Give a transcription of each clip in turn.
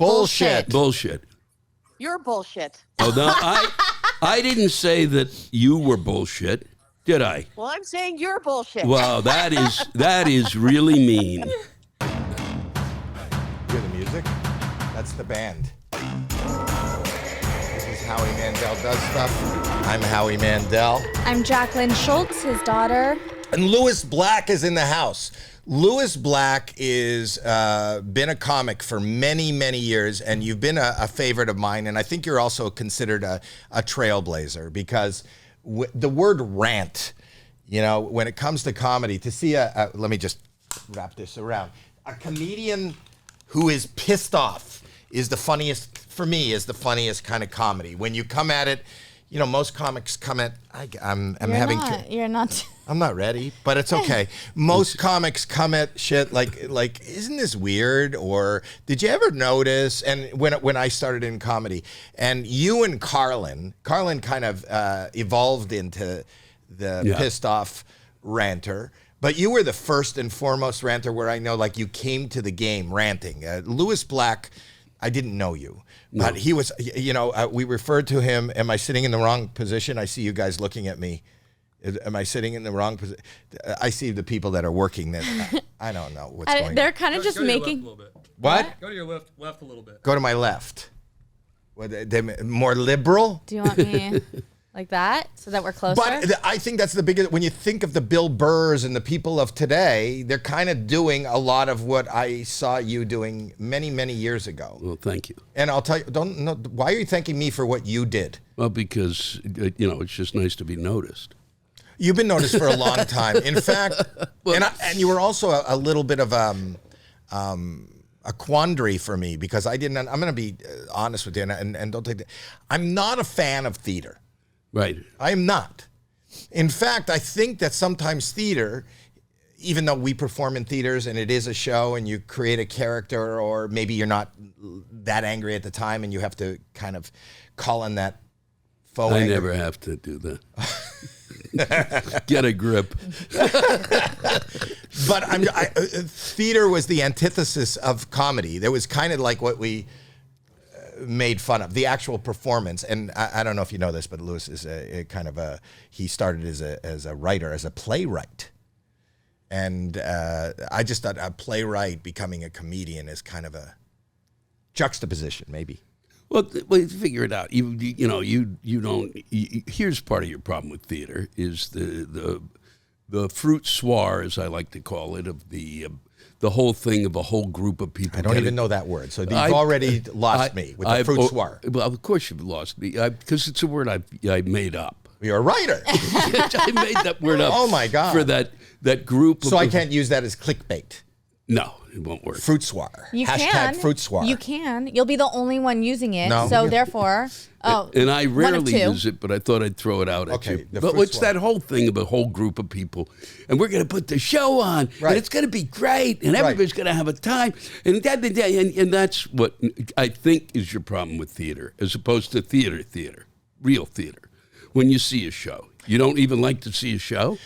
Bullshit. Bullshit. You're bullshit. Oh, no, I didn't say that you were bullshit, did I? Well, I'm saying you're bullshit. Wow, that is really mean. Hear the music? That's the band. This is Howie Mandel Does Stuff. I'm Howie Mandel. I'm Jacqueline Schultz, his daughter. And Niles Black is in the house. Niles Black is been a comic for many, many years, and you've been a favorite of mine, and I think you're also considered a trailblazer because the word rant, you know, when it comes to comedy, to see let me just wrap this around. A comedian who is pissed off is the funniest, for me, is the funniest kind of comedy. When you come at it, you know, most comics come at, You're not. I'm not ready, but it's okay. Most comics come at shit like, isn't this weird? Or did you ever notice? And when I started in comedy, and you and Carlin kind of evolved into the pissed off ranter. But you were the first and foremost ranter where I know, like, you came to the game ranting. Niles Black, I didn't know you. No. But he was, you know, we referred to him. Am I sitting in the wrong position? I see you guys looking at me. Am I sitting in the wrong position? I see the people that are working that I don't know what's going on. They're kind of just making. Go to your left a little bit. What? Go to your left a little bit. Go to my left. What, they more liberal? Do you want me like that so that we're closer? But I think that's the biggest, when you think of the Bill Burrs and the people of today, they're kind of doing a lot of what I saw you doing many, many years ago. Well, thank you. And I'll tell you, why are you thanking me for what you did? Well, because, you know, it's just nice to be noticed. You've been noticed for a long time. In fact, and you were also a little bit of a quandary for me because I didn't, I'm going to be honest with you and don't take that. I'm not a fan of theater. Right. I am not. In fact, I think that sometimes theater, even though we perform in theaters and it is a show and you create a character, or maybe you're not that angry at the time and you have to kind of call in that faux anger. I never have to do that. Get a grip. But theater was the antithesis of comedy. There was kind of like what we made fun of, the actual performance. And I don't know if you know this, but Niles is he started as a writer, as a playwright. And I just thought a playwright becoming a comedian is kind of a juxtaposition, maybe. Well, figure it out. You don't. Here's part of your problem with theater is the fruit soir, as I like to call it, of the whole thing of a whole group of people. I don't even know that word, so you've already lost me with the fruit soir. Well, of course you've lost me because it's a word I made up. You're a writer. I made that word up. Oh my God! For that group. So I can't use that as clickbait. No, it won't work. Fruit soir. You Hashtag can. Fruit soir. You can. You'll be the only one using it. No. So therefore, and I rarely use it, but I thought I'd throw it out at you. But it's that whole thing of a whole group of people, and we're going to put the show on, and it's going to be great, and everybody's going to have a time, and that's what I think is your problem with theater, as opposed to theater, real theater. When you see a show, you don't even like to see a show?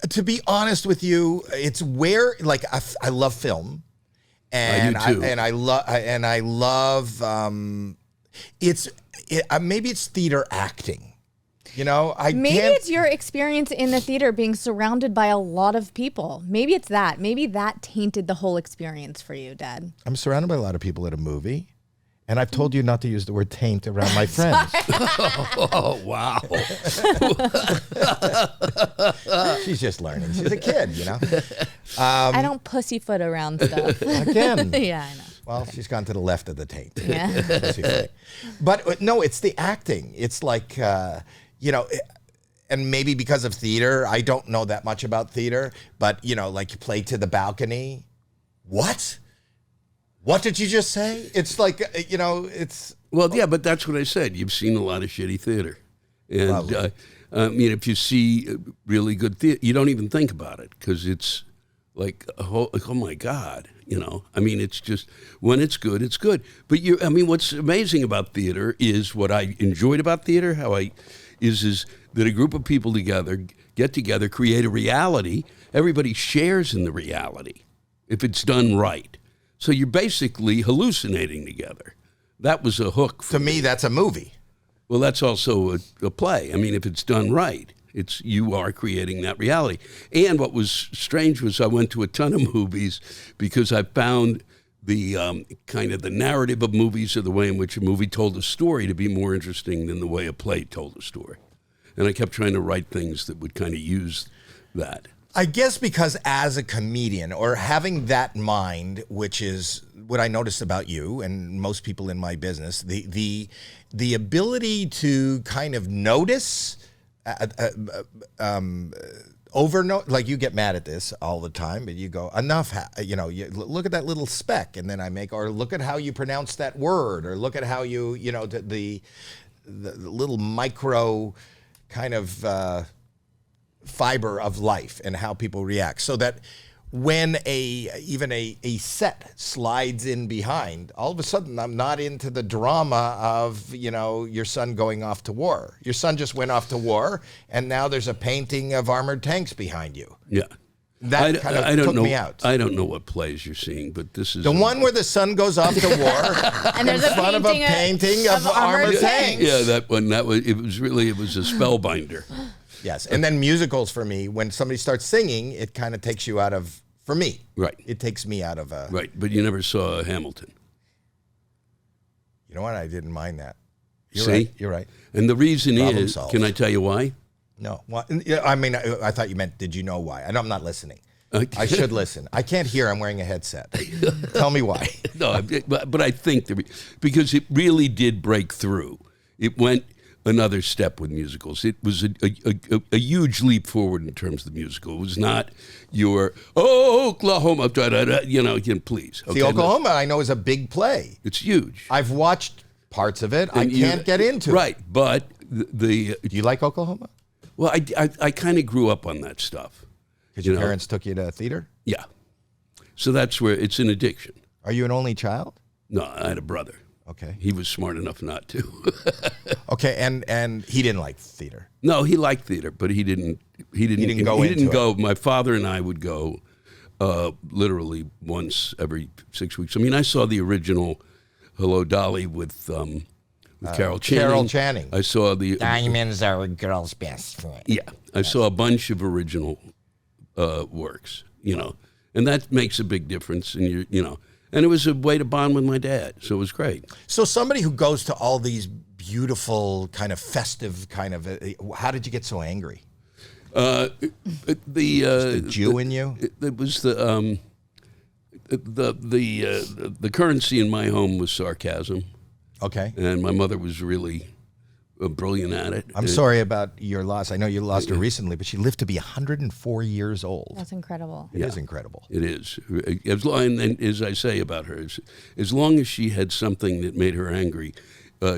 To be honest with you, it's where, like, I love film, and I do too. I love maybe it's theater acting. You know, maybe it's your experience in the theater being surrounded by a lot of people. Maybe it's that. Maybe that tainted the whole experience for you, Dad. I'm surrounded by a lot of people at a movie. And I've told you not to use the word taint around my friends. Oh, wow. She's just learning. She's a kid, you know. I don't pussyfoot around stuff. Again. Yeah, I know. Well, she's gone to the left of the taint. Yeah. But no, it's the acting. It's like, you know, and maybe because of theater, I don't know that much about theater, but, you know, like you play to the balcony. What? What did you just say? It's like, you know, it's... Well, yeah, but that's what I said. You've seen a lot of shitty theater. And, I mean, if you see really good theater, you don't even think about it because it's like, oh my God, you know. I mean, it's just, when it's good, it's good. But, I mean, what's amazing about theater is what I enjoyed about theater, is that a group of people get together, create a reality. Everybody shares in the reality if it's done right. So you're basically hallucinating together. That was a hook for To me, that's a movie. Well, that's also a play. I mean, if it's done right, you are creating that reality. And what was strange was I went to a ton of movies because I found the kind of the narrative of movies or the way in which a movie told a story to be more interesting than the way a play told a story. And I kept trying to write things that would kind of use that. I guess because as a comedian, or having that mind, which is what I noticed about you and most people in my business, the ability to kind of notice, like you get mad at this all the time, but you go, enough, you look at that little speck, and then or look at how you pronounce that word, or look at how the little micro kind of fiber of life and how people react, so that when even a set slides in behind, all of a sudden I'm not into the drama of your son going off to war. Your son just went off to war, and now there's a painting of armored tanks behind you. Yeah. That kind of took me out. I don't know what plays you're seeing, but this is the one where the son goes off to war and there's in front of a painting of armored tanks. Yeah, that one. It was a spellbinder. Yes, and then musicals for me, when somebody starts singing, it kind of takes you out of, for me. Right. It takes me out of a... Right, but you never saw Hamilton. You know what? I didn't mind that. You're See? right. You're right. And the reason Problem is, solved. can I tell you why? No. Well, I mean, I thought you meant, did you know why? And I'm not listening. I should listen. I can't hear. I'm wearing a headset. Tell me why. No, but I think, because it really did break through. It went another step with musicals. It was a huge leap forward in terms of the musical. It was not your, Oklahoma, please. Okay, The Oklahoma, I know, is a big play. It's huge. I've watched parts of it. I can't get into it. Right, but Do you like Oklahoma? Well, I kind of grew up on that stuff. Because your parents took you to theater? Yeah. So that's where it's an addiction. Are you an only child? No, I had a brother. Okay. He was smart enough not to. Okay, and he didn't like theater. No, he liked theater, but he didn't go. My father and I would go literally once every 6 weeks. I mean, I saw the original Hello, Dolly with Carol Channing. Carol Channing. I saw the Diamonds are a girl's best friend. Yeah, I saw a bunch of original works, and that makes a big difference. And and it was a way to bond with my dad, so it was great. So somebody who goes to all these beautiful kind of festive kind of, how did you get so angry? The Jew in you? It was the currency in my home was sarcasm. Okay. And my mother was really brilliant at it. I'm sorry about your loss. I know you lost her recently, but she lived to be 104 years old. That's incredible. It is incredible. It is. And as I say about her, as long as she had something that made her angry,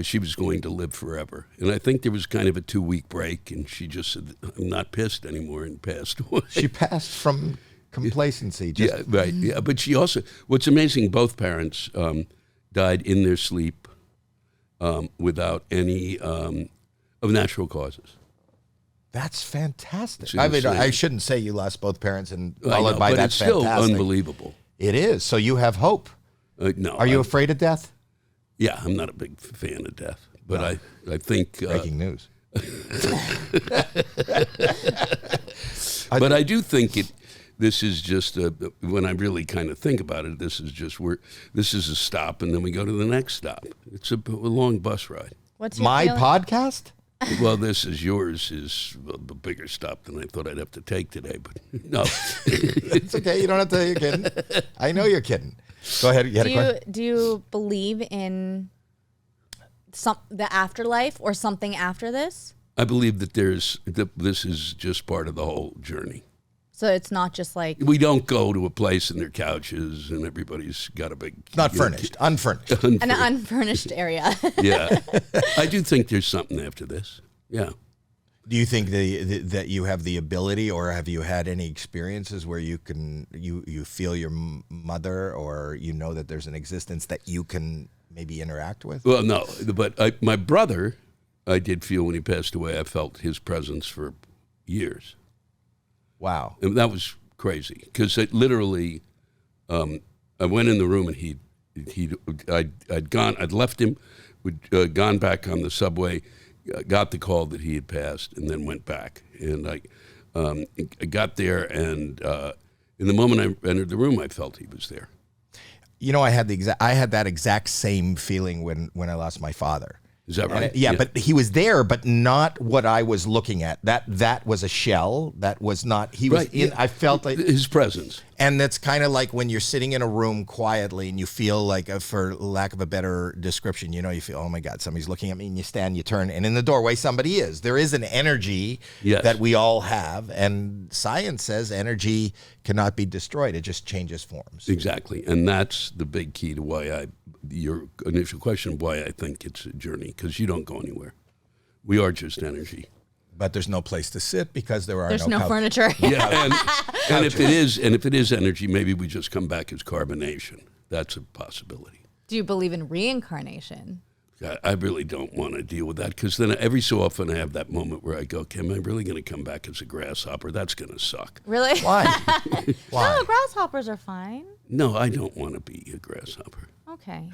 she was going to live forever. And I think there was kind of a 2-week break, and she just said, I'm not pissed anymore, and passed away. She passed from complacency. Yeah, right. Yeah, but she also, what's amazing, both parents died in their sleep without any of natural causes. That's fantastic. I mean, I shouldn't say you lost both parents and followed by but that's it's still fantastic. unbelievable. It is. So you have hope. No. Are you afraid of death? Yeah, I'm not a big fan of death, but I think... Breaking news. But I do think this is just, when I really kind of think about it, this is a stop, and then we go to the next stop. It's a long bus ride. What's your My feeling? podcast? Well, yours is a bigger stop than I thought I'd have to take today, but no. It's okay. You don't have to. You're kidding. I know you're kidding. Go ahead. You had a question? Do you believe in the afterlife or something after this? I believe that this is just part of the whole journey. So it's not just like... We don't go to a place and their couches and everybody's got a big... Not furnished. Unfurnished. an unfurnished area. Yeah. I do think there's something after this. Yeah. Do you think that you have the ability, or have you had any experiences where you feel your mother, or that there's an existence that you can maybe interact with? Well, no. But my brother, I did feel when he passed away, I felt his presence for years. Wow. And that was crazy because it literally, I went in the room and I'd left him, gone back on the subway, got the call that he had passed, and then went back. And I got there, and in the moment I entered the room, I felt he was there. You know, I had that exact same feeling when I lost my father. Is that right? Yeah, but he was there, but not what I was looking at. That was a shell. That was not. He was Right, in. yeah. I felt like His presence. and that's kind of like when you're sitting in a room quietly and you feel like, for lack of a better description, you know, you feel, oh my God, somebody's looking at me, and you stand, you turn, and in the doorway somebody is. There is an energy Yes. that we all have, and science says energy cannot be destroyed. It just changes forms. Exactly, and that's the big key to why your initial question, why I think it's a journey, because you don't go anywhere. We are just energy. But there's no place to sit because There's no couch- furniture. Yeah, and if it is energy, maybe we just come back as carbonation. That's a possibility. Do you believe in reincarnation? I really don't want to deal with that, because then every so often I have that moment where I go, okay, am I really going to come back as a grasshopper? That's going to suck. Really? Why? Why? No, grasshoppers are fine. No, I don't want to be a grasshopper. Okay.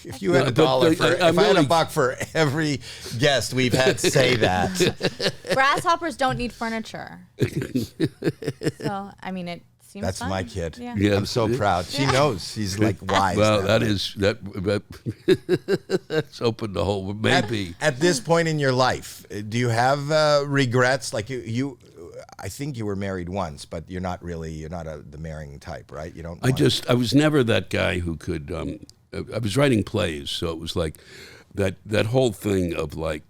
If you had a but dollar for, I'm if I had a really- buck for every guest we've had say that, Grasshoppers don't need furniture. So, I mean, it seems that's fine. my kid. Yeah. Yeah. I'm so proud. She knows. She's like wise. Well, that that's opened the whole, maybe. At this point in your life, do you have regrets? Like you, I think you were married once, but you're not the marrying type, right? You don't. I was never that guy who could. I was writing plays, so it was like that whole thing of like,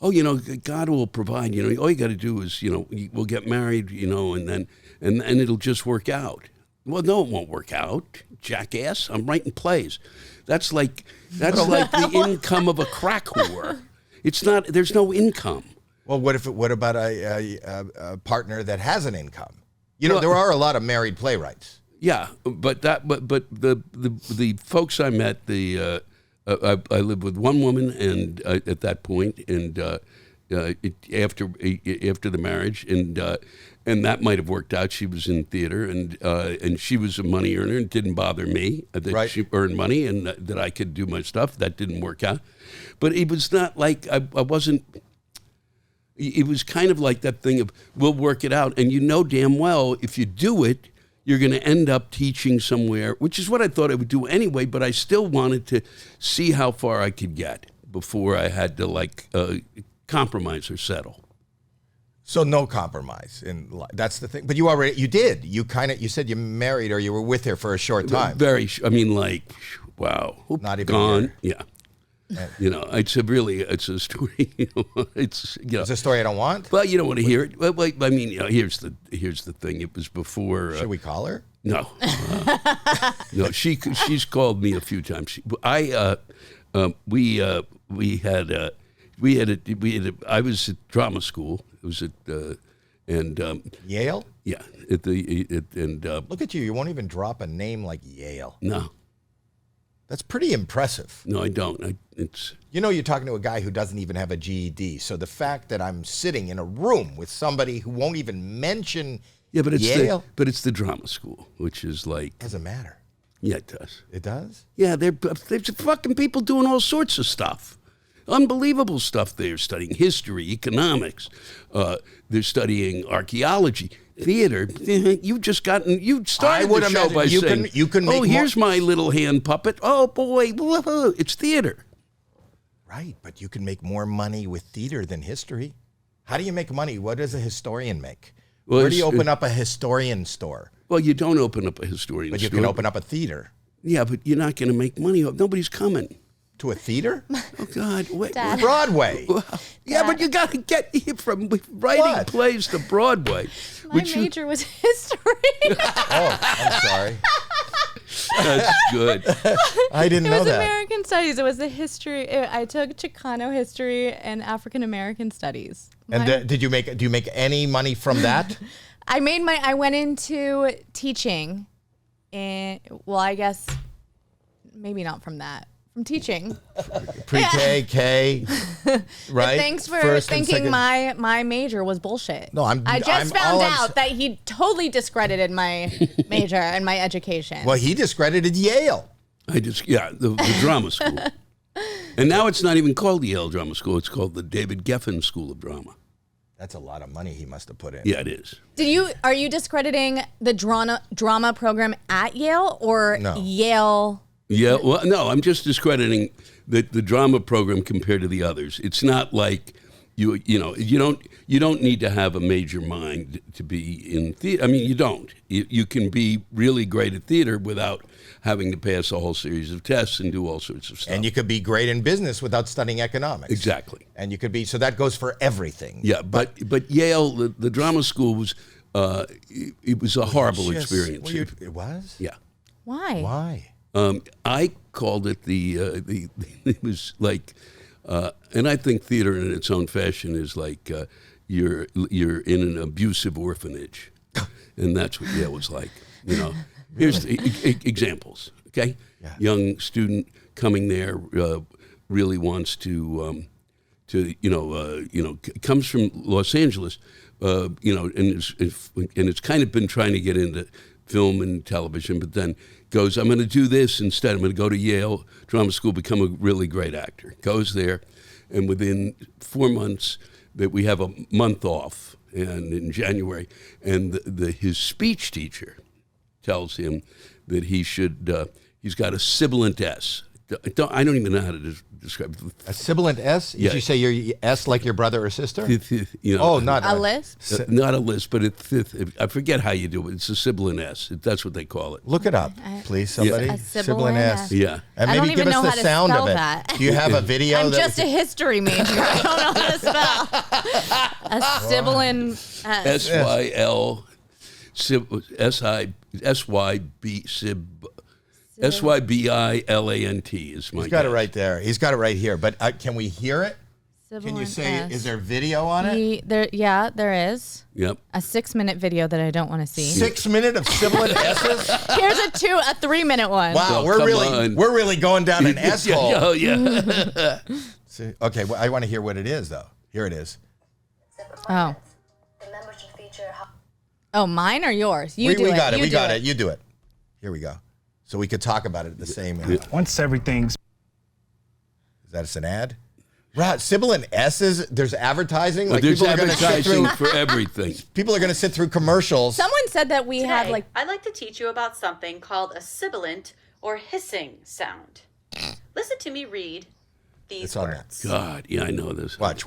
oh, you know, God will provide. You know, all you got to do is, you know, we'll get married, you know, and then and it'll just work out. Well, no, it won't work out, jackass. I'm writing plays. That's like the income of a crack whore. It's not. There's no income. Well, what about a partner that has an income? You know, there are a lot of married playwrights. Yeah, but the folks I met, I lived with one woman, and at that point, and after the marriage, and that might have worked out. She was in theater, and she was a money earner, and didn't bother me that Right. she earned money and that I could do my stuff. That didn't work out, but it was not like I wasn't. It was kind of like that thing of, we'll work it out, and you know damn well if you do it, you're going to end up teaching somewhere, which is what I thought I would do anyway, but I still wanted to see how far I could get before I had to compromise or settle. So no compromise in life. That's the thing. But you did. You said you married or you were with her for a short time. Wow. Not even a gone. year. Yeah. You know, it's a story. You know, it's a story I don't want. Well, you don't want to hear it. Well, I mean, you know, here's the thing. It was before. Should we call her? No, no. She's called me a few times. I was at drama school. It was at Yale? Yeah, Look at you. You won't even drop a name like Yale. No. That's pretty impressive. No, I don't. You know, you're talking to a guy who doesn't even have a GED. So the fact that I'm sitting in a room with somebody who won't even mention Yale, it's the drama school, which is like, doesn't matter. Yeah, it does. It does? Yeah, there's fucking people doing all sorts of stuff. Unbelievable stuff. They're studying history, economics. They're studying archaeology, theater. You started the show by saying, you can make here's my little hand puppet. Oh, boy, whoa, it's theater. Right, but you can make more money with theater than history. How do you make money? What does a historian make? Well, Where do you open up a historian store? Well, you don't open up a historian store. But you can open up a theater. Yeah, but you're not going to make money. Nobody's coming. To a theater? Oh, God. Wait, Broadway. Yeah, but you got to get from writing plays to Broadway. My major was history. Oh, I'm sorry. That's good. I didn't know that. It was American Studies. It was the history. I took Chicano history and African American Studies. And do you make any money from that? I went into teaching, and well, I guess maybe not from that. from teaching. Pre-K, K, right? Thanks for First and thinking second- my major was bullshit. No, I just found all I'm out that he totally discredited my major and my education. Well, he discredited Yale. The drama school. And now it's not even called the Yale Drama School. It's called the David Geffen School of Drama. That's a lot of money he must have put in. Yeah, it is. Are you discrediting the drama program at Yale or No. Yale? Yeah, well, no, I'm just discrediting the drama program compared to the others. It's not like you don't need to have a major mind to be in theater. I mean, you don't. You can be really great at theater without having to pass a whole series of tests and do all sorts of stuff. And you could be great in business without studying economics. Exactly. And you could be, so that goes for everything. Yeah, but Yale, the drama school was, it was a horrible experience. It was? Yeah. Why? Why? I called it it was like, and I think theater in its own fashion is like you're in an abusive orphanage, and that's what Yale was like. Here's the examples. Okay, Yeah. Young student coming there really wants to comes from Los Angeles, and it's kind of been trying to get into film and television, but then goes, I'm going to do this instead. I'm going to go to Yale Drama School, become a really great actor. Goes there, and within 4 months, that we have a month off, and in January, and his speech teacher tells him that he should, he's got a sibilant S. I don't even know how to describe it. A sibilant S? Yeah. Did you say your S like your brother or sister? Not A lisp? Not a lisp, but I forget how you do it. It's a sibilant S. That's what they call it. Look it up, please, somebody. A sibilant S. Yeah. And I maybe don't give even us know the how to sound spell of it. that. Do you have a video? I'm just a history major. I don't know how to spell. A sibilant S. SYL, SYBILANT is my He's got it guess. right there. He's got it right here. But can we hear it? Can you say, is there video on it? There is. Yep. A 6-minute video that I don't want to see. 6 minutes of sibilant S's? Here's a 3-minute one. Wow, Oh, we're come really going down an S hole. Oh, yeah. See, okay, well, I want to hear what it is, though. Here it is. Oh. The membership feature. Oh, mine or yours? We got it. You do it. Here we go. So we could talk about it at the same. Once everything's Is that an ad? Right, sibilant S's. There's advertising. Like There's people are going to sit advertising through. for everything. People are going to sit through commercials. Someone said that we have Today, like. I'd like to teach you about something called a sibilant or hissing sound. Listen to me read these It's on there. words. God, yeah, I know this. Watch.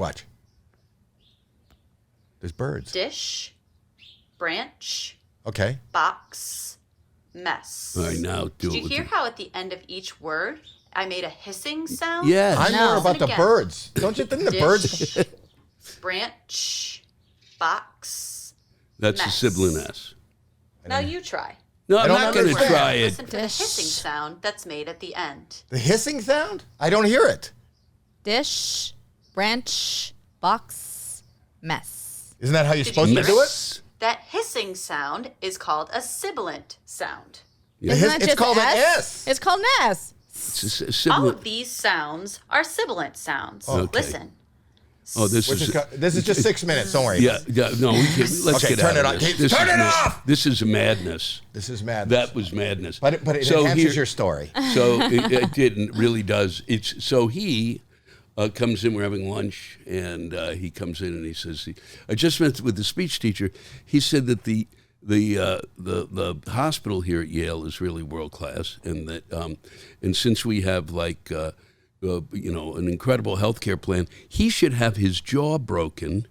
There's birds. Dish, branch, Okay. box, mess. All right, now do Did it you with hear the- how at the end of each word I made a hissing sound? Yes. I'm No. more about the Again. birds. Don't you think the birds? Dish, branch, box. That's a mess. sibilant S. Now you try. No, I'm don't not going to understand. try it. Listen to the Dish. hissing sound that's made at the end. The hissing sound? I don't hear it. Dish, branch, box, mess. Isn't that how you're Did supposed you to hear do it? it? That hissing sound is called a sibilant sound. The Isn't that it's just called an S? S. It's called an S. It's a All sibilant. of these sounds are sibilant sounds. Okay. Listen. Oh, this is. This is just 6 minutes. Don't worry. Yeah, no, we can, let's Okay, get turn out it of off. this. Turn This it is off! This is madness. This is mad. That was madness. But it So enhances here- your story. So it did, and really does. So he comes in. We're having lunch, and he comes in and he says, "I just met with the speech teacher. He said that the hospital here at Yale is really world class, and that and since we have like an incredible healthcare plan, he should have his jaw broken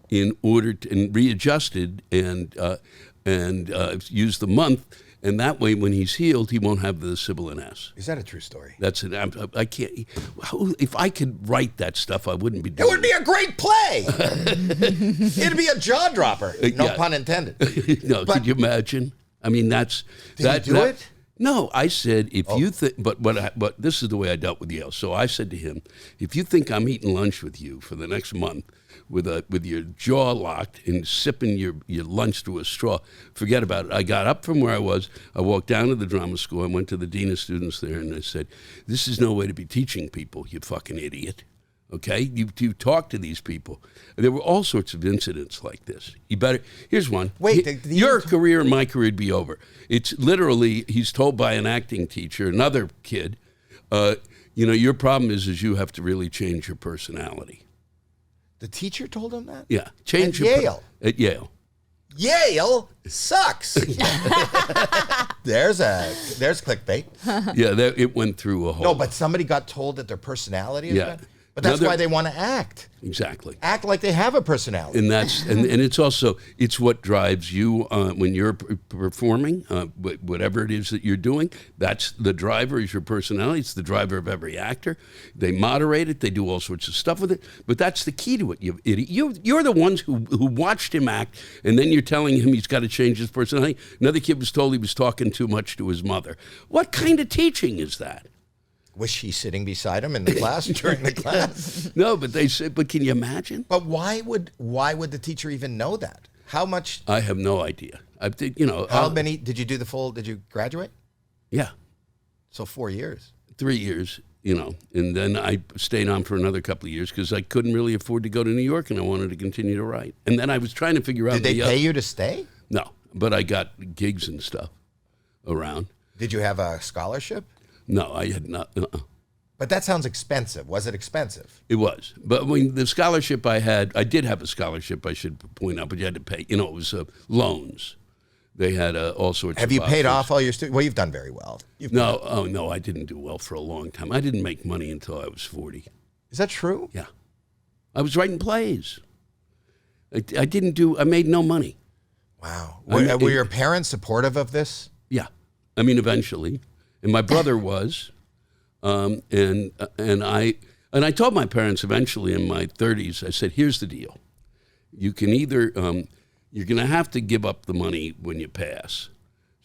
in order to and readjusted and use the month." And that way, when he's healed, he won't have the sibilant S. Is that a true story? That's it. I can't. If I could write that stuff, I wouldn't be It doing would be a great play. It'd be a jaw dropper. No Yeah. pun intended. No, But- could you imagine? I mean, that's Did he do it? No, I said, if you think, but this is the way I dealt with Yale. So I said to him, if you think I'm eating lunch with you for the next month with your jaw locked and sipping your lunch through a straw, forget about it. I got up from where I was. I walked down to the drama school. I went to the dean of students there, and I said, this is no way to be teaching people, you fucking idiot. Okay? You talk to these people. There were all sorts of incidents like this. Here's one. Wait, your career and my career would be over. It's literally, he's told by an acting teacher, another kid, your problem is you have to really change your personality. The teacher told him that? Yeah. Change at Yale. At Yale. Yale sucks. There's clickbait. Yeah, it went through a whole... No, but somebody got told that their personality is bad? But that's why they want to act. Exactly. Act like they have a personality. And it's what drives you when you're performing, whatever it is that you're doing. That's the driver, is your personality. It's the driver of every actor. They moderate it. They do all sorts of stuff with it. But that's the key to it, you idiot. You're the ones who watched him act, and then you're telling him he's got to change his personality. Another kid was told he was talking too much to his mother. What kind of teaching is that? Was she sitting beside him in the class during the class? No, but they said, but can you imagine? But why would the teacher even know that? How much? I have no idea. How many, did you graduate? Yeah. So 4 years. 3 years, and then I stayed on for another couple of years because I couldn't really afford to go to New York and I wanted to continue to write. And then I was trying to figure out. Did they pay you to stay? No, but I got gigs and stuff around. Did you have a scholarship? No, I had not. But that sounds expensive. Was it expensive? It was. But I mean, the scholarship I did have a scholarship, I should point out, but you had to pay. It was loans. They had all sorts of Have you paid options. off all your students? Well, you've done very well. No, I didn't do well for a long time. I didn't make money until I was 40. Is that true? Yeah. I was writing plays. I made no money. Wow. Were your parents supportive of this? Yeah. I mean, eventually. And my brother was, and I told my parents eventually in my 30s, I said, here's the deal. You can either, you're going to have to give up the money when you pass,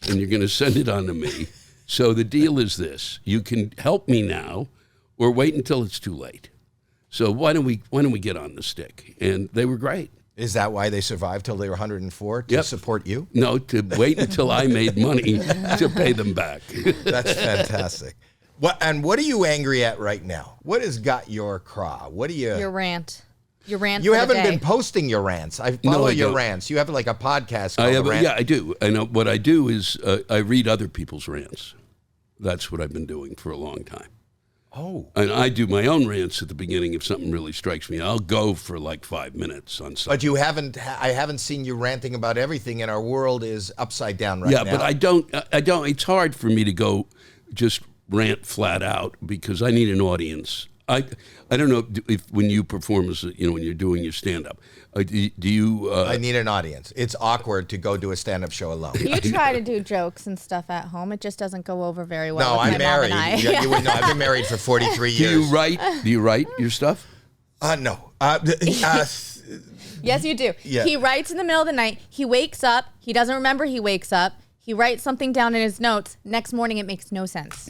and you're going to send it on to me. So the deal is this. You can help me now or wait until it's too late. So why don't we get on the stick? And they were great. Is that why they survived till they were 104 to support you? No, to wait until I made money to pay them back. That's fantastic. What are you angry at right now? What has got your craw? What do you? Your rant. Your rant. You for haven't the day. been posting your rants. I follow your rants. You have like a podcast called The Rant. Yeah, I do. I know what I do is I read other people's rants. That's what I've been doing for a long time. Oh. And I do my own rants at the beginning if something really strikes me. I'll go for like 5 minutes on something. But you haven't. I haven't seen you ranting about everything, and our world is upside down right now. Yeah, but I don't. It's hard for me to go just rant flat out because I need an audience. I don't know if when you perform as when you're doing your stand up, do you? I need an audience. It's awkward to go do a stand up show alone. You try to do jokes and stuff at home. It just doesn't go over very well. No, with I'm my mom and married. I. You would know. I've been married for 43 years. Do you write your stuff? No. Yes, you do. Yeah. He writes in the middle of the night. He wakes up. He doesn't remember he wakes up. He writes something down in his notes. Next morning, it makes no sense.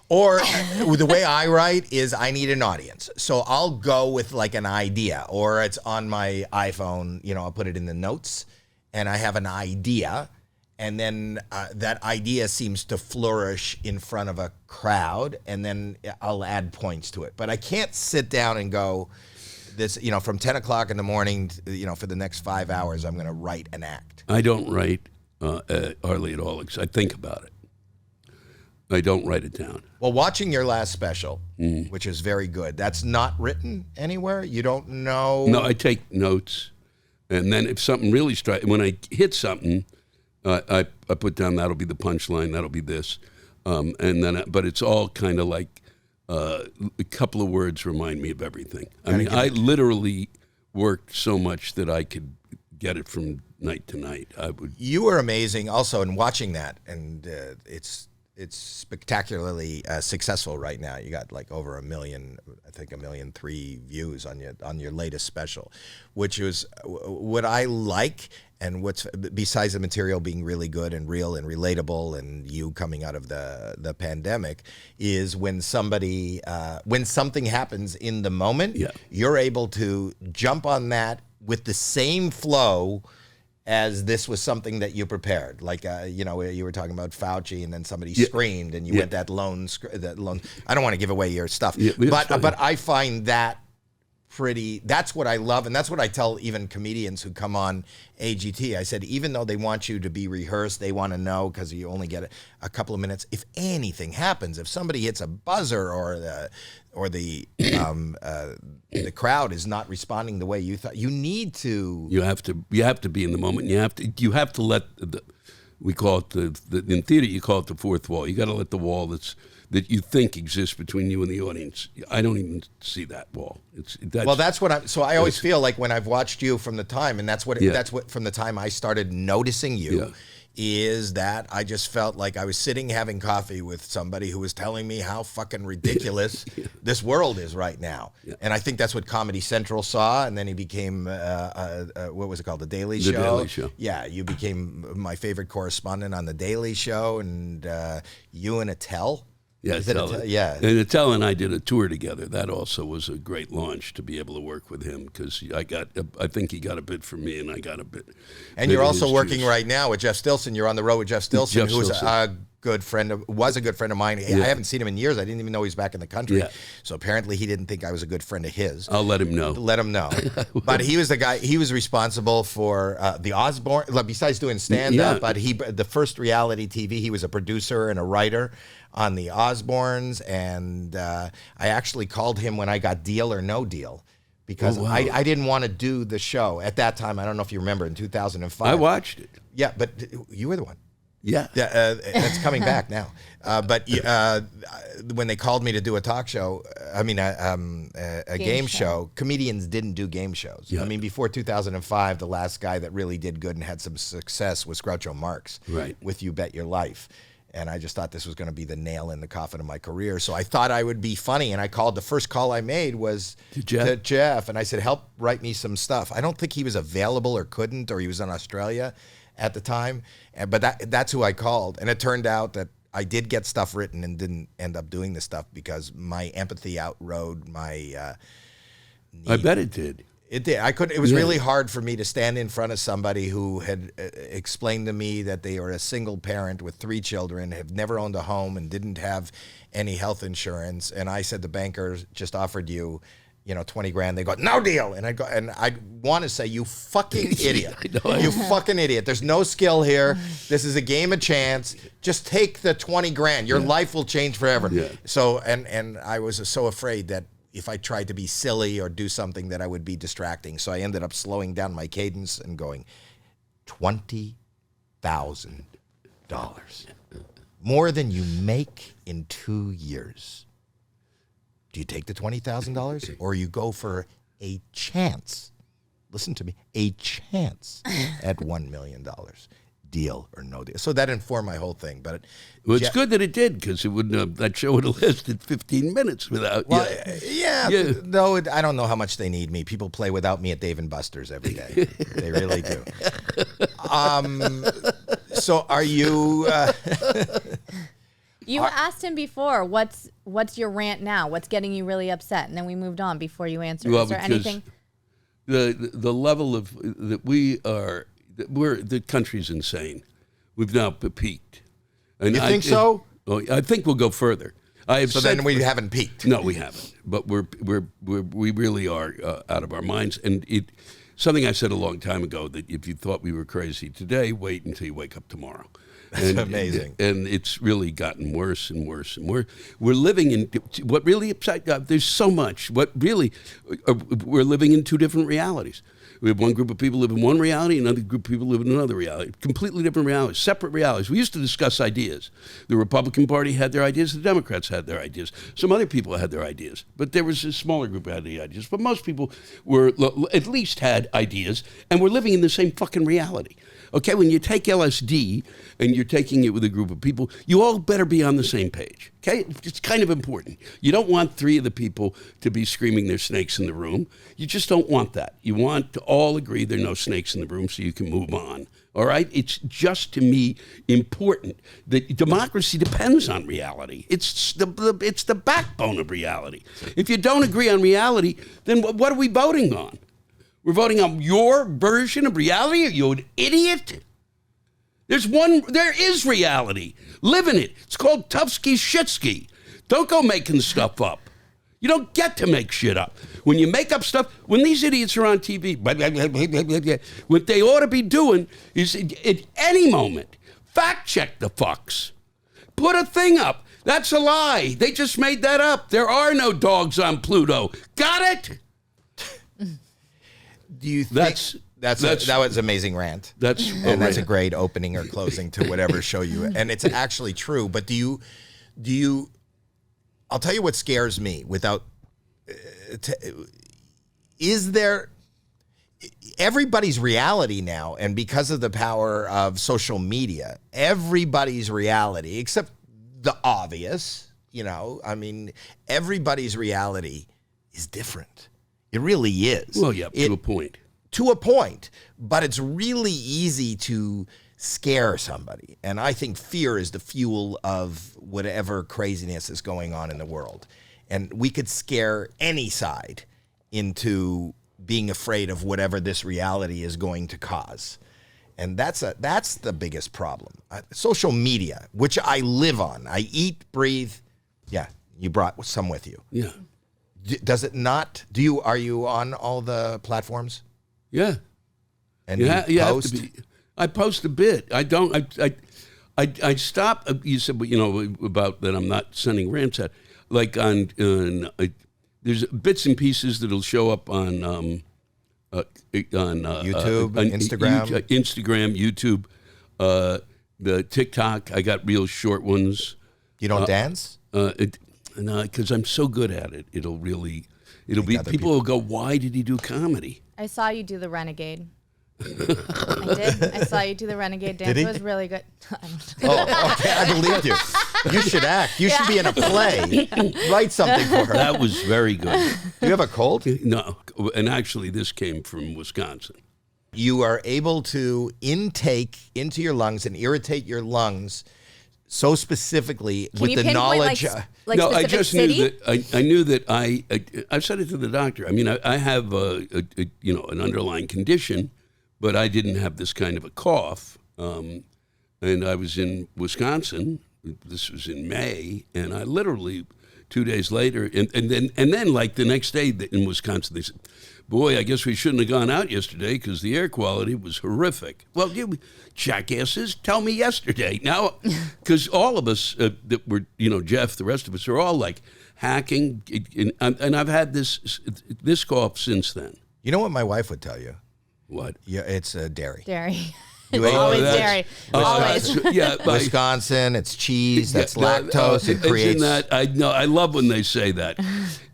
Or the way I write is I need an audience. So I'll go with like an idea, or it's on my iPhone, I'll put it in the notes, and I have an idea, and then that idea seems to flourish in front of a crowd, and then I'll add points to it. But I can't sit down and go, this, from 10 o'clock in the morning, for the next 5 hours, I'm going to write an act. I don't write hardly at all. I think about it. I don't write it down. Well, watching your last special, which is very good, that's not written anywhere? You don't know? No, I take notes. And then if something really strikes, when I hit something, I put down, that'll be the punchline, that'll be this. But it's all kind of like a couple of words remind me of everything. I literally worked so much that I could get it from night to night. You were amazing also in watching that, and it's spectacularly successful right now. You got like over 1 million, I think 1.3 million views on your latest special, which was what I like. And what's besides the material being really good and real and relatable, and you coming out of the pandemic, is when something happens in the moment, you're able to jump on that with the same flow as this was something that you prepared. Like, you were talking about Fauci, and then somebody screamed, and you went that lone. I don't want to give away your stuff, but I find that that's what I love, and that's what I tell even comedians who come on AGT. I said, even though they want you to be rehearsed, they want to know, because you only get a couple of minutes. If anything happens, if somebody hits a buzzer or the crowd is not responding the way you thought, you need to. You have to be in the moment. You have to let we call it in theater you call it the fourth wall. You got to let the wall that you think exists between you and the audience. I don't even see that wall. That's what I'm. So I always feel like when I've watched you from the time, and that's what from the time I started noticing you, is that I just felt like I was sitting having coffee with somebody who was telling me how fucking ridiculous this world is right now. And I think that's what Comedy Central saw, and then he became what was it called, The Daily Show? The Daily Show. Yeah, you became my favorite correspondent on The Daily Show, and you and Attell. Yeah, and Attell and I did a tour together. That also was a great launch to be able to work with him, because I think he got a bit from me, and I got a bit. And you're also working right now with Jeff Stilson. You're on the road with Jeff Stilson, who's a good friend was a good friend of mine. I haven't seen him in years. I didn't even know he was back in the country. Yeah. So apparently he didn't think I was a good friend of his. I'll let him know. Let him know. But he was the guy. He was responsible for the Osbourne. Besides doing stand-up, but the first reality TV. He was a producer and a writer on the Osbournes, and I actually called him when I got Deal or No Deal, because I didn't want to do the show at that time. I don't know if you remember, in 2005. I watched it. Yeah, but you were the one. Yeah. That's coming back now. But when they called me to do a talk show, a game show, comedians didn't do game shows. Yeah. I mean, before 2005, the last guy that really did good and had some success was Groucho Marx, with You Bet Your Life. And I just thought this was going to be the nail in the coffin of my career. So I thought I would be funny. And I called, the first call I made was to Jeff. And I said, help write me some stuff. I don't think he was available or couldn't, or he was in Australia at the time. But that's who I called. And it turned out that I did get stuff written and didn't end up doing the stuff because my empathy outrode my need. I bet it did. It did. It was really hard for me to stand in front of somebody who had explained to me that they were a single parent with 3 children, have never owned a home, and didn't have any health insurance. And I said, the banker just offered you, $20,000. They go, no deal. And I want to say, you fucking idiot. You fucking idiot. There's no skill here. This is a game of chance. Just take the $20,000. Your life will change forever. Yeah. So, and I was so afraid that if I tried to be silly or do something, that I would be distracting. So I ended up slowing down my cadence and going, $20,000. More than you make in 2 years. Do you take the $20,000, or you go for a chance? Listen to me, a chance at $1 million. Deal or no deal. So that informed my whole thing. But it's good that it did, because it wouldn't have, that show would have lasted 15 minutes without. Well, though I don't know how much they need me. People play without me at Dave and Buster's every day. They really do. So are you? You asked him before, what's your rant now? What's getting you really upset? And then we moved on before you answered. Well, is there anything? The level of that the country's insane. We've now peaked. And you think so? I think we'll go further. Then we haven't peaked. No, we haven't. But we really are out of our minds. And something I said a long time ago, that if you thought we were crazy today, wait until you wake up tomorrow. That's amazing. And it's really gotten worse and worse and worse. We're living in what really upset God. There's so much. We're living in 2 different realities. We have one group of people live in one reality, another group of people live in another reality. Completely different realities, separate realities. We used to discuss ideas. The Republican Party had their ideas. The Democrats had their ideas. Some other people had their ideas. But there was a smaller group that had the ideas. But most people at least had ideas, and we're living in the same fucking reality. Okay, when you take LSD and you're taking it with a group of people, you all better be on the same page. Okay, it's kind of important. You don't want 3 of the people to be screaming there's snakes in the room. You just don't want that. You want to all agree there are no snakes in the room so you can move on. All right? It's just, to me, important that democracy depends on reality. It's the backbone of reality. If you don't agree on reality, then what are we voting on? We're voting on your version of reality? Are you an idiot? There is reality. Live in it. It's called Tufsky Shitsky. Don't go making stuff up. You don't get to make shit up. When you make up stuff, when these idiots are on TV, what they ought to be doing is at any moment, fact check the fucks. Put a thing up. That's a lie. They just made that up. There are no dogs on Pluto. Got it? Do you think that was an amazing rant? That's a great opening or closing to whatever show you. And it's actually true. But do you? I'll tell you what scares me. Is there everybody's reality now, and because of the power of social media, everybody's reality, except the obvious, I mean, everybody's reality is different. It really is. Well, yeah, to a point. To a point, but it's really easy to scare somebody. And I think fear is the fuel of whatever craziness is going on in the world. And we could scare any side into being afraid of whatever this reality is going to cause. And that's the biggest problem. Social media, which I live on. I eat, breathe. Yeah, you brought some with you. Yeah. Does it not? Are you on all the platforms? Yeah. And you post? Have to be. I post a bit. I don't. I stop. You said, about that. I'm not sending rants out. Like on there's bits and pieces that'll show up on YouTube, Instagram, YouTube, the TikTok. I got real short ones. You don't dance? No, because I'm so good at it. It'll be people will go, why did he do comedy? I saw you do the Renegade. I did. I saw you do the Renegade dance. It was really good. Okay, I believed you. You should act. You should be in a play. Write something for her. That was very good. Do you have a cold? No, and actually this came from Wisconsin. You are able to intake into your lungs and irritate your lungs so specifically with the knowledge. No, I just knew that I knew that I said it to the doctor. I mean, I have an underlying condition, but I didn't have this kind of a cough. And I was in Wisconsin. This was in May, and I literally 2 days later, and then like the next day in Wisconsin, they said, "Boy, I guess we shouldn't have gone out yesterday because the air quality was horrific." Well, you jackasses, tell me yesterday. Now, because all of us that were, Jeff, the rest of us are all like hacking, and I've had this cough since then. You know what my wife would tell you? What? Yeah, it's dairy. Dairy. Always dairy. Always. Yeah, Wisconsin, it's cheese, that's lactose, it creates... I love when they say that.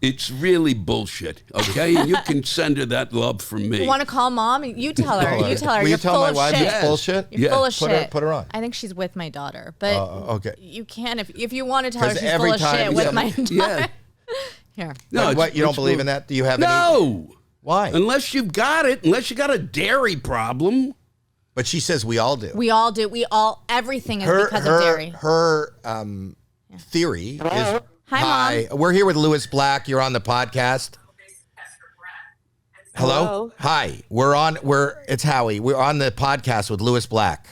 It's really bullshit, okay? And you can send her that love from me. You want to call mom? You tell her. You tell her. Will You're you tell full my of wife shit. it's bullshit? You're full of shit. Put her on. I think she's with my daughter. But okay. You can if you want to tell her she's every full of time shit with my daughter. Yeah. Here. No, what, you don't believe in that? Do you have any? No. Why? Unless you got a dairy problem. But she says we all do. We all do. Everything is because of dairy. Her theory is... Hi, Mom. We're here with Niles Black. You're on the podcast. Hello? Hi. It's Howie. We're on the podcast with Niles Black.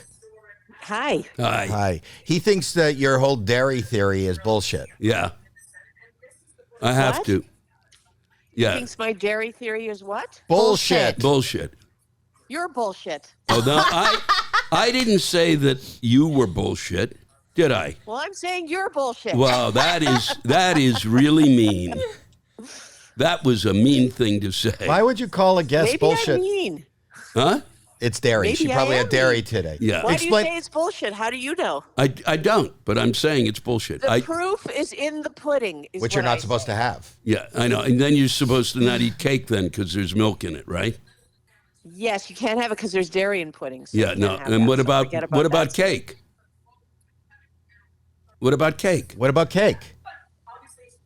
Hi. Hi. He thinks that your whole dairy theory is bullshit. Yeah. I have to. Yeah. He thinks my dairy theory is what? Bullshit. You're bullshit. Oh, no, I didn't say that you were bullshit, did I? Well, I'm saying you're bullshit. Wow, that is really mean. That was a mean thing to say. Why would you call a guest Maybe bullshit? I'm mean. Huh? It's dairy. Maybe She probably I had am dairy mean. today. Yeah. Why do you say it's bullshit? How do you know? I don't, but I'm saying it's bullshit. The proof is in the pudding. Which you're not supposed to have. Yeah, I know. And then you're supposed to not eat cake then because there's milk in it, right? Yes, you can't have it because there's dairy in pudding. So Yeah, no. And what about cake? What about cake? What about cake?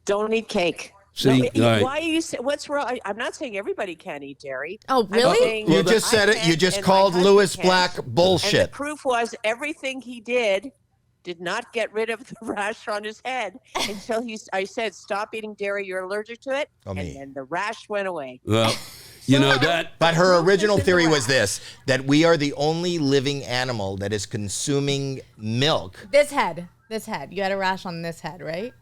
Don't eat cake. See, No, all right. why are you? What's wrong? I'm not saying everybody can't eat dairy. Oh, I'm really? saying You Well, just I said it. can You just and my called husband Louis can. Black And the bullshit. proof was everything he did not get rid of the rash on his head until I said, stop eating dairy, you're allergic to it. Oh, and me. then the rash went away. Well, you know that. But her proof original is in the theory was rash. this: that we are the only living animal that is consuming milk. This head. You had a rash on this head, right?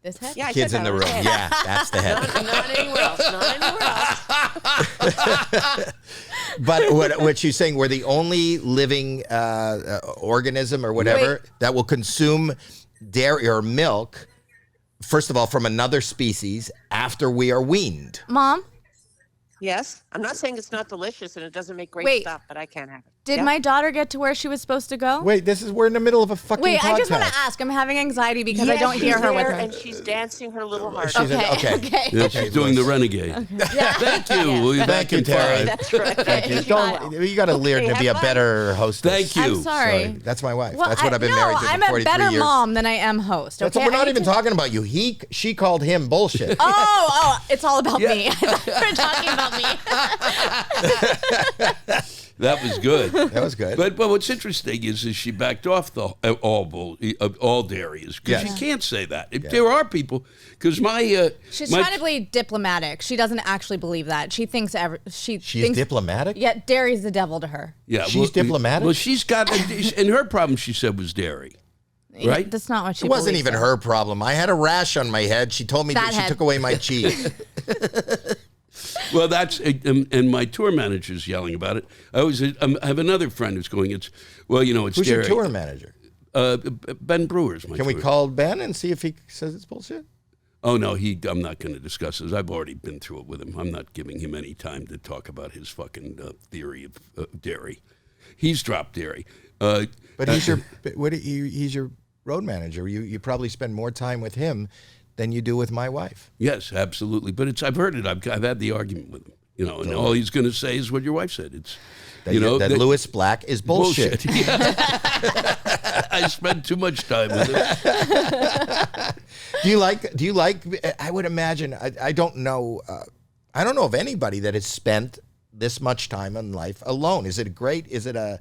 This head? Yeah, I Kids said in the that room. on his Yeah, head. that's the head. Not anywhere else. Not anywhere else. But what she's saying, we're the only living organism or whatever that will consume dairy or milk, first of all, from another species after we are weaned. Mom, Yes, I'm not saying it's not delicious and it doesn't make great Wait. stuff, but I can't have it. did my daughter get to where she was supposed to go? Wait, we're in the middle of a fucking Wait, podcast. I just want to ask. I'm having anxiety because I Yes, don't hear she's her with there her. and she's dancing her little heart. She's out. okay. Yeah, she's doing the renegade. Thank you. We'll be Thank back you, in Terry. five. That's right. Thank you. Don't, you got to learn to be a have fun. better hostess. Thank you. I'm sorry. That's my wife. Well, That's what I've been married to I'm for a 43 better years. mom than I am host. That's Okay, what we're I not need even to- talking about you. She called him bullshit. Oh, it's all about me. I thought you were talking about me. That was good. That was good. But what's interesting is she backed off the all dairy because Yes. you can't say that. If there are people, because my She's my, trying to be diplomatic. She doesn't actually believe that. She thinks She's thinks, diplomatic? Yeah, dairy's the devil to her. yeah, She's diplomatic? Well, she's got and her problem she said was dairy. Right? That's not what she It wasn't believes even in. her problem. I had a rash on my head. She told me That that she head. took away my cheese. Well, that's and my tour manager's yelling about it. I have another friend who's going. It's Who's dairy. your tour manager? Ben Brewer's my Can we tour. call Ben and see if he says it's bullshit? Oh no, I'm not going to discuss this. I've already been through it with him. I'm not giving him any time to talk about his fucking theory of dairy. He's dropped dairy. But he's your road manager. You probably spend more time with him than you do with my wife. Yes, absolutely. But I've heard it. I've had the argument with him. And all he's going to say is what your wife said. It's That Louis Black is bullshit. Yeah. I spend too much time with him. Do you like? I would imagine. I don't know. I don't know of anybody that has spent this much time in life alone. Is it great? Is it a?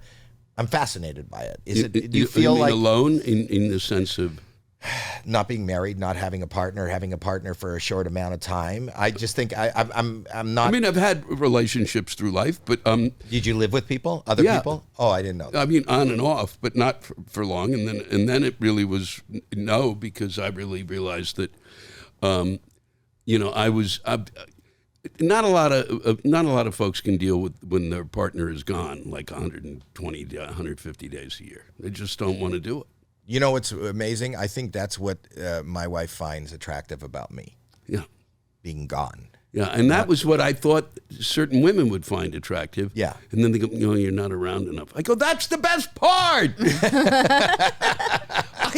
I'm fascinated by it. Is it? Do you feel mean like alone in the sense of? Not being married, not having a partner for a short amount of time. I just think I'm not. I mean, I've had relationships through life, but Did you live with people? Other Yeah. people? Oh, I didn't know that. I mean, on and off, but not for long. And then it really was no, because I really realized that, I was. Not a lot of folks can deal with when their partner is gone, like 120, 150 days a year. They just don't want to do it. You know what's amazing? I think that's what my wife finds attractive about me, Yeah. being gone. Yeah, and that was what I thought certain women would find attractive. Yeah. And then they go, you're not around enough. I go, that's the best part. I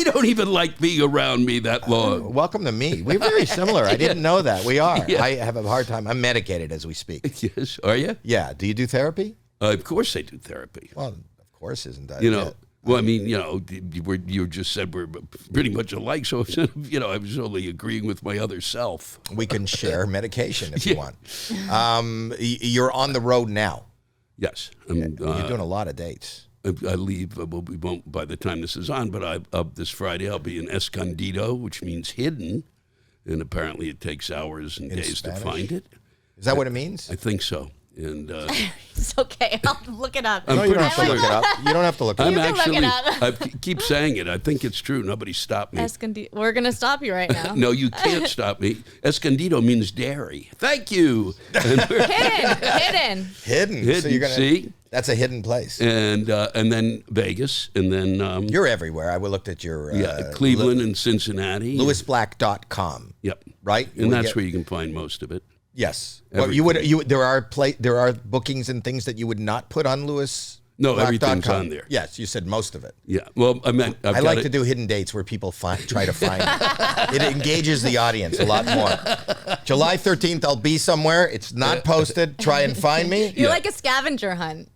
don't even like being around me that long. Welcome to me. We're very similar. I didn't know that. We are. Yeah. I have a hard time. I'm medicated as we speak. Yes, are you? Yeah. Do you do therapy? Of course I do therapy. Well, of course, isn't that? Well, I mean, you just said we're pretty much alike, so I was only agreeing with my other self. We can share medication if you Yeah. want. You're on the road now. Yes, You're doing a lot of dates. I leave. Well, we won't by the time this is on, but this Friday I'll be in Escondido, which means hidden, and apparently it takes hours and In days Spanish? to find it. Is that what it means? I think so, and It's okay. I'll look it up. I'm No, you don't pretty have to sure. look it up. You don't have to look it I'm up. can look actually. it up. I keep saying it. I think it's true. Nobody stopped me. We're gonna stop you right now. No, you can't stop me. Escondido means dairy. Thank you. And we're- Hidden. Hidden. So you're gonna see? That's a hidden place. and then Vegas, and then You're everywhere. I looked at your Cleveland and Cincinnati. LouisBlack.com. Yep. Right? And that's where you can find most of it. Yes. Well, you Everything. would. There are bookings and things that you would not put on Louis. No, everything's on there. Yes, you said most of it. Yeah. Well, I meant I like to do hidden dates where people try to find it. It engages the audience a lot more. July 13th, I'll be somewhere. It's not posted. Try and find me You're like a scavenger hunt.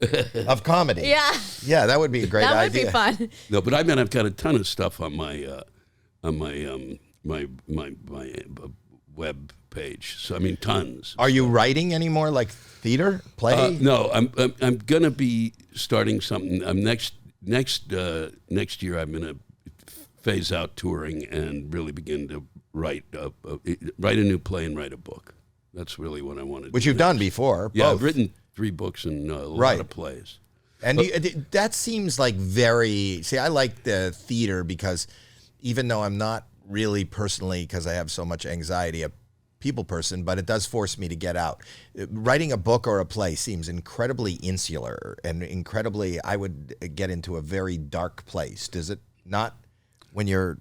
of comedy. Yeah. Yeah, that would be a great That would idea. be fun. No, but I meant I've got a ton of stuff on my on my web page. So I mean, tons. Are you writing anymore, like theater, play? No, I'm gonna be starting something. Next year I'm gonna phase out touring and really begin to write a new play and write a book. That's really what I want to do. Which you've done before. Yeah, both. I've written 3 books and a Right. lot of plays. And that seems like very... See, I like the theater because even though I'm not really personally, because I have so much anxiety, a people person, but it does force me to get out. Writing a book or a play seems incredibly insular and incredibly... I would get into a very dark place. Does it not? When you're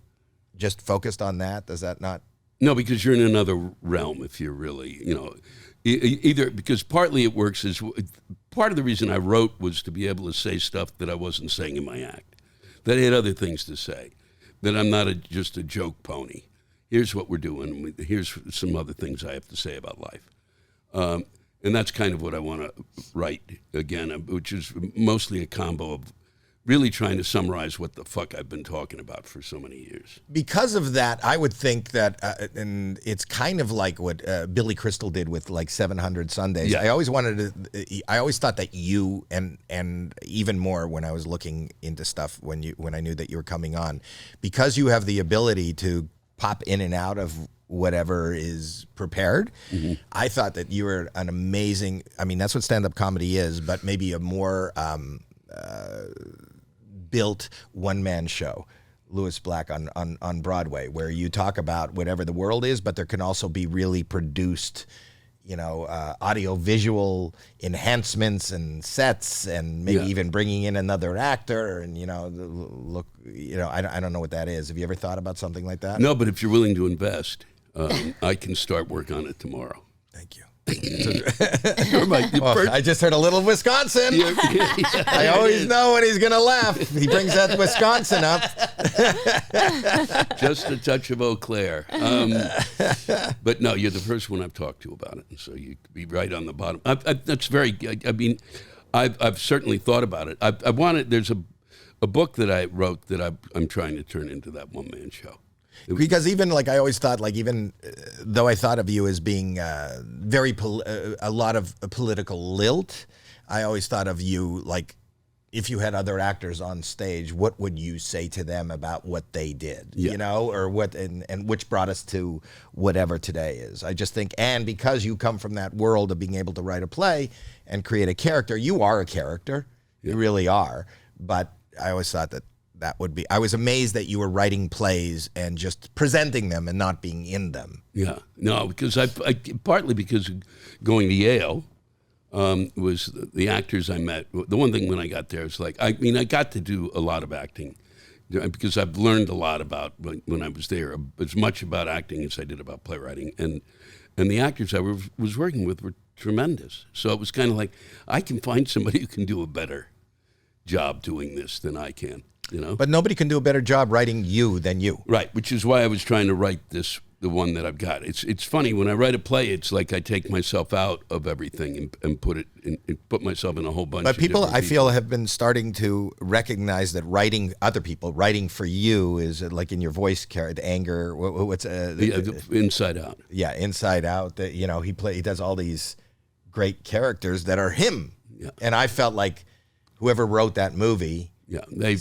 just focused on that, does that not... No, because you're in another realm if you're really, either because partly it works as part of the reason I wrote was to be able to say stuff that I wasn't saying in my act, that I had other things to say, that I'm not just a joke pony. Here's what we're doing. Here's some other things I have to say about life. And that's kind of what I want to write again, which is mostly a combo of really trying to summarize what the fuck I've been talking about for so many years. Because of that, I would think that, and it's kind of like what Billy Crystal did with like 700 Sundays. Yeah. I always thought that you, and even more when I was looking into stuff when I knew that you were coming on, because you have the ability to pop in and out of whatever is prepared. Mm-hmm. I thought that you were an amazing, I mean, that's what stand-up comedy is, but maybe a more built one-man show, Niles Black on Broadway, where you talk about whatever the world is, but there can also be really produced, audio-visual enhancements and sets, and maybe even bringing in another actor, and I don't know what that is. Have you ever thought about something like that? No, but if you're willing to invest, I can start work on it tomorrow. Thank you. I just heard a little Wisconsin. I always know when he's going to laugh. He brings that Wisconsin up. Just a touch of Eau Claire. But no, you're the first one I've talked to about it, and so you could be right on the bottom. That's very. I mean, I've certainly thought about it. I wanted. There's a book that I wrote that I'm trying to turn into that one-man show. Because even like I always thought, like even though I thought of you as being a lot of political lilt, I always thought of you like if you had other actors on stage, what would you say to them about what they did, or what, and which brought us to whatever today is. I just think, and because you come from that world of being able to write a play and create a character, you are a character, you really are. But I always thought that would be, I was amazed that you were writing plays and just presenting them and not being in them. Yeah, no, because I partly because going to Yale was the actors I met. The one thing when I got there is like, I got to do a lot of acting because I've learned a lot about when I was there, as much about acting as I did about playwriting. And the actors I was working with were tremendous. So it was kind of like, I can find somebody who can do a better job doing this than I can. But nobody can do a better job writing you than you. Right, which is why I was trying to write the one that I've got. It's funny, when I write a play, it's like I take myself out of everything and put myself in a whole bunch of people, different I feel, have been starting to recognize that writing other people, writing for you is like in your voice character, anger, what's... Inside Out. Yeah, Inside Out. He does all these great characters that are him. Yeah. And I felt like whoever wrote that movie... Yeah, Did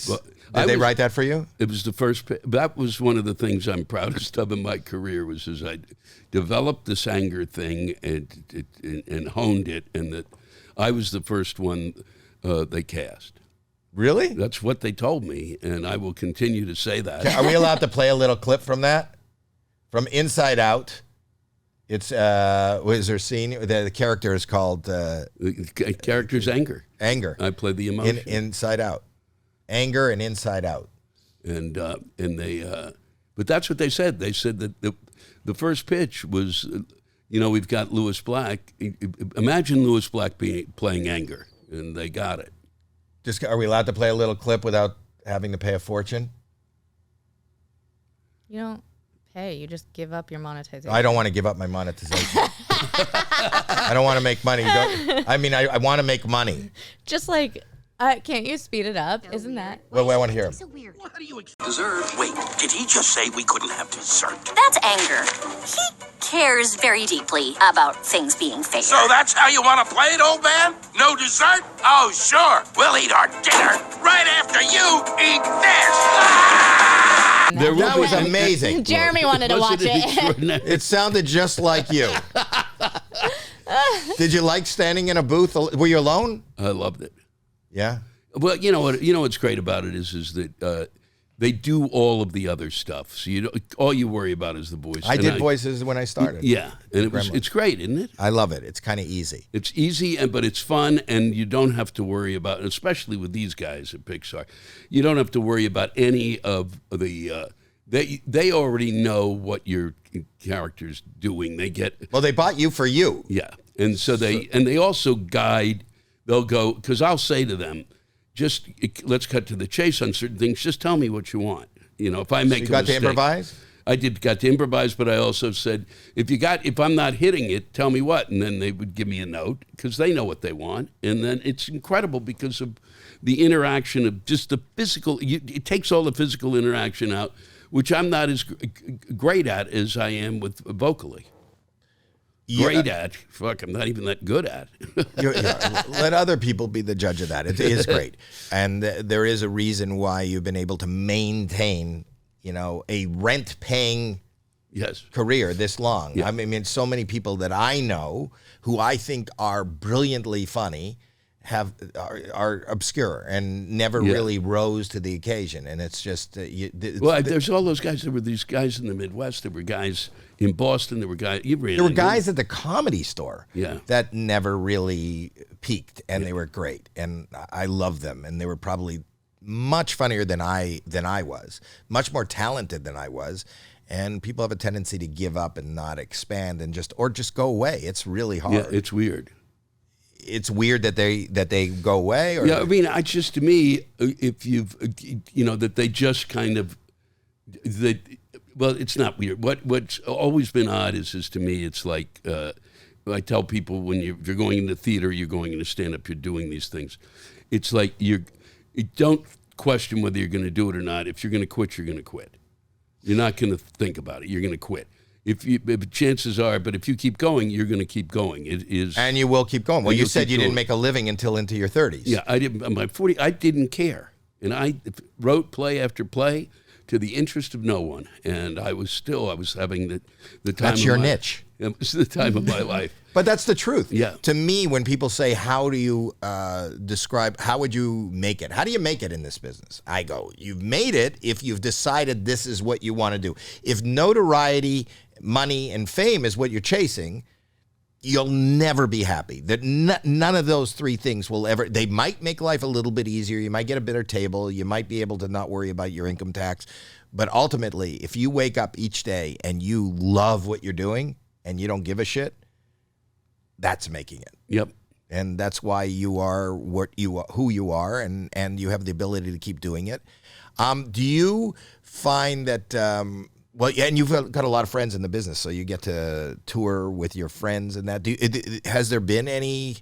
they write that for you? It was the first. That was one of the things I'm proudest of in my career was as I developed this anger thing and honed it, and that I was the first one they cast. Really? That's what they told me, and I will continue to say that. Are we allowed to play a little clip from that? From Inside Out. It's was there a scene? The character is called the character's Anger. Anger. I play the emotion. Inside Out. Anger and Inside Out. And they, but that's what they said. They said that the first pitch was, we've got Niles Black. Imagine Niles Black playing Anger, and they got it. Are we allowed to play a little clip without having to pay a fortune? You don't pay. You just give up your monetization. I don't want to give up my monetization. I don't want to make money. I want to make money. Just like Can't you speed it up? Isn't that? Well, I want to hear him. So weird. What do you expect? Dessert? Wait, did he just say we couldn't have dessert? That's anger. He cares very deeply about things being fair. So that's how you want to play it, old man? No dessert? Oh, sure. We'll eat our dinner right after you eat this. That was amazing. Jeremy wanted to watch it. It sounded just like you. Did you like standing in a booth? Were you alone? I loved it. Yeah. Well, you know what? You know what's great about it is that they do all of the other stuff. So all you worry about is the voice. I did voices when I started. Yeah, and it's great, isn't it? I love it. It's kind of easy. It's easy, but it's fun, and you don't have to worry about, especially with these guys at Pixar, you don't have to worry about any of the. They already know what your character's doing. They bought you for you. Yeah, and so they also guide. They'll go, because I'll say to them, just let's cut to the chase on certain things. Just tell me what you want. You know, if I make a got mistake, to improvise. I got to improvise, but I also said, if I'm not hitting it, tell me what, and then they would give me a note because they know what they want, and then it's incredible because of the interaction of just the physical. It takes all the physical interaction out, which I'm not as great at as I am with vocally. Great at. Fuck, I'm not even that good at. Let other people be the judge of that. It is great. And there is a reason why you've been able to maintain, a rent-paying career this long. Yeah. I mean, so many people that I know who I think are brilliantly funny are obscure and never really rose to the occasion. And it's just... there's all those guys. There were these guys in the Midwest. There were guys in Boston. There were guys... There were guys at the Comedy Store yeah. that never really peaked, and they were great. And I love them. And they were probably much funnier than I was, much more talented than I was. And people have a tendency to give up and not expand and just go away. It's really hard. Yeah, it's weird. It's weird that they go away. Or? Yeah, I mean, to me, if you've, that they just kind of, well, it's not weird. What's always been odd is to me, it's like I tell people when you're going into theater, you're going into stand-up, you're doing these things. It's like you don't question whether you're going to do it or not. If you're going to quit, you're going to quit. You're not going to think about it. You're going to quit. If chances are, but if you keep going, you're going to keep going. It is, and you will keep going. Well, you said you didn't make a living until into your 30s. Yeah, I didn't. My 40, I didn't care, and I wrote play after play to the interest of no one. And I was having the time. That's your niche. It was the time of my life. But that's the truth. Yeah. To me, when people say, "How do you describe? How would you make it? How do you make it in this business?" I go, "You've made it if you've decided this is what you want to do. If notoriety, money, and fame is what you're chasing, you'll never be happy. That none of those three things will ever. They might make life a little bit easier. You might get a better table. You might be able to not worry about your income tax. But ultimately, if you wake up each day and you love what you're doing and you don't give a shit, that's making it. Yep. And that's why you are who you are, and you have the ability to keep doing it. Do you find that? Well, yeah, and you've got a lot of friends in the business, so you get to tour with your friends and that. Has there been any,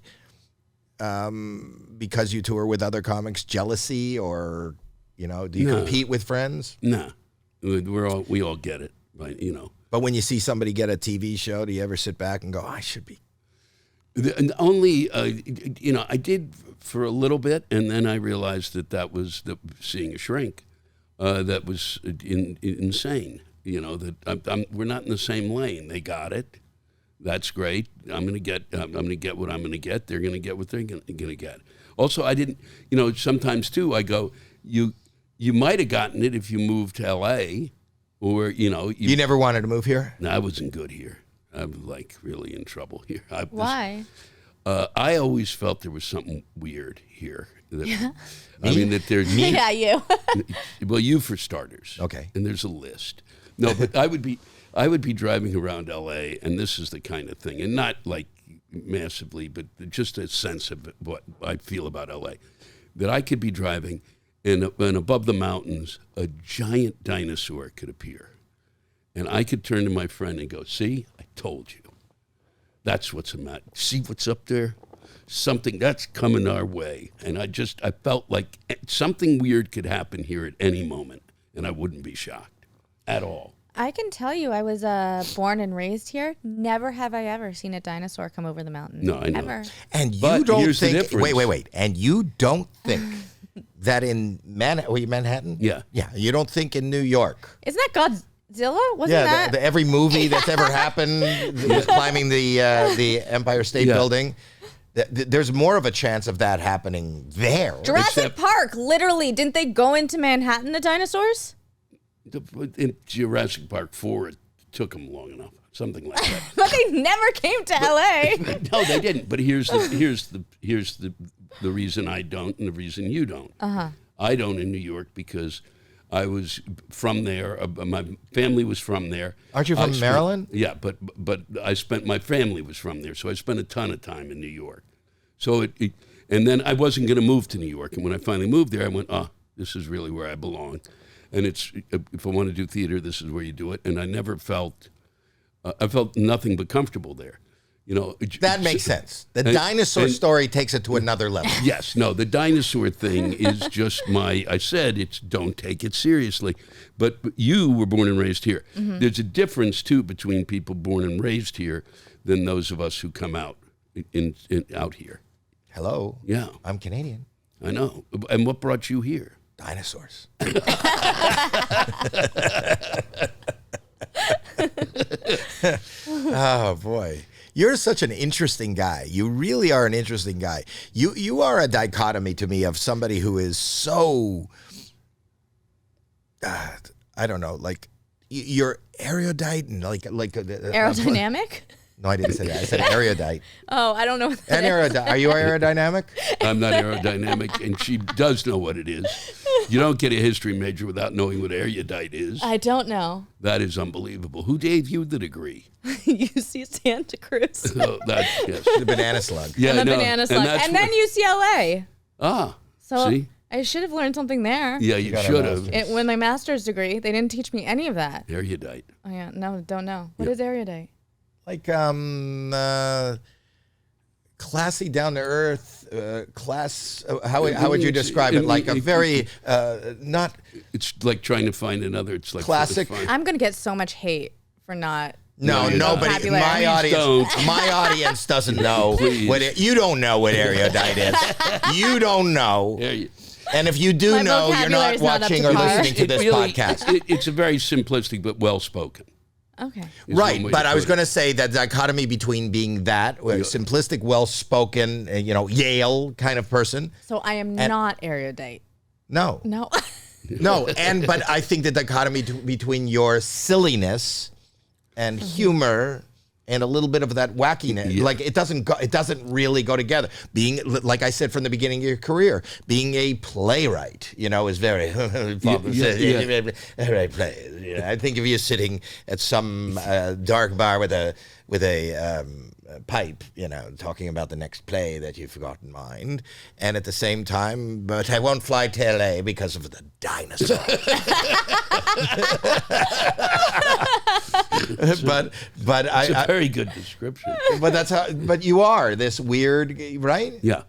because you tour with other comics, jealousy or, do you compete with friends? No, we all get it, right? But when you see somebody get a TV show, do you ever sit back and go, I should be? Only, I did for a little bit, and then I realized that was seeing a shrink. That was insane. We're not in the same lane. They got it. That's great. I'm gonna get what I'm gonna get. They're gonna get what they're gonna get. Also, I didn't. Sometimes too, I go, you might have gotten it if you moved to L.A. or you never wanted to move here. No, I wasn't good here. I'm really in trouble here. Why? I always felt there was something weird here. I mean that there's yeah, you. Well, you for starters. Okay. And there's a list. No, but I would be driving around L.A. and this is the kind of thing, and not like massively, but just a sense of what I feel about L.A. That I could be driving, and above the mountains, a giant dinosaur could appear, and I could turn to my friend and go, "See, I told you. That's what's the matter. See what's up there? something that's coming our way. And I felt like something weird could happen here at any moment, and I wouldn't be shocked at all. I can tell you, I was born and raised here. Never have I ever seen a dinosaur come over the mountain. No, I know. Ever. And you But don't here's the think... difference. Wait. And you don't think that in Manhattan? Yeah. Yeah. You don't think in New York? Isn't that Godzilla? Wasn't that? Every movie that's ever happened, climbing the Empire State Building, there's more of a chance of that happening there. Jurassic Park, literally. Didn't they go into Manhattan, the dinosaurs? In Jurassic Park 4, it took them long enough, something like that. But they never came to LA. No, they didn't. But here's the reason I don't, and the reason you don't. I don't in New York because I was from there. My family was from there. Aren't you from Maryland? Yeah, but my family was from there, so I spent a ton of time in New York. So and then I wasn't going to move to New York, and when I finally moved there, I went, this is really where I belong. And if I want to do theater, this is where you do it. And I never felt, I felt nothing but comfortable there. You know, that makes sense. The dinosaur story takes it to another level. Yes, no, the dinosaur thing is just I said it's don't take it seriously. But you were born and raised here. Mm-hmm. There's a difference, too, between people born and raised here than those of us who come out out here. Hello. Yeah. I'm Canadian. I know. And what brought you here? Dinosaurs. Oh, boy. You're such an interesting guy. You really are an interesting guy. You are a dichotomy to me of somebody who is so, I don't know, like you're erudite and like aerodynamic? No, I didn't say that. I said erudite. Oh, I don't know what that is. Are you aerodynamic? I'm not aerodynamic, and she does know what it is. You don't get a history major without knowing what erudite is. I don't know. That is unbelievable. Who gave you the degree? UC Santa Cruz. Oh, yes. The banana slug. Yeah, and the banana slug. And then UCLA. So see? I should have learned something there. Yeah, you should have. With my master's degree, they didn't teach me any of that. Erudite. Oh, yeah. No, don't know. What is erudite? Like classy, down to earth, class. How would you describe it? Like a very not. It's like trying to find another. It's like classic. I'm gonna get so much hate for not. No, nobody. My audience doesn't know what you don't know what erudite is. You don't know. And if you do know, you're not watching or listening to this podcast. It's a very simplistic but well spoken. Okay. Right, but I was going to say that dichotomy between being that simplistic, well-spoken, Yale kind of person. So I am not erudite. No. No. No, but I think the dichotomy between your silliness and humor and a little bit of that wackiness, like it doesn't really go together. Being, like I said from the beginning of your career, being a playwright, is very I think of you sitting at some dark bar with a pipe, talking about the next play that you've got in mind, and at the same time, but I won't fly to LA because of the dinosaur. but it's a very good description. But that's how. But you are this weird, right? Yeah.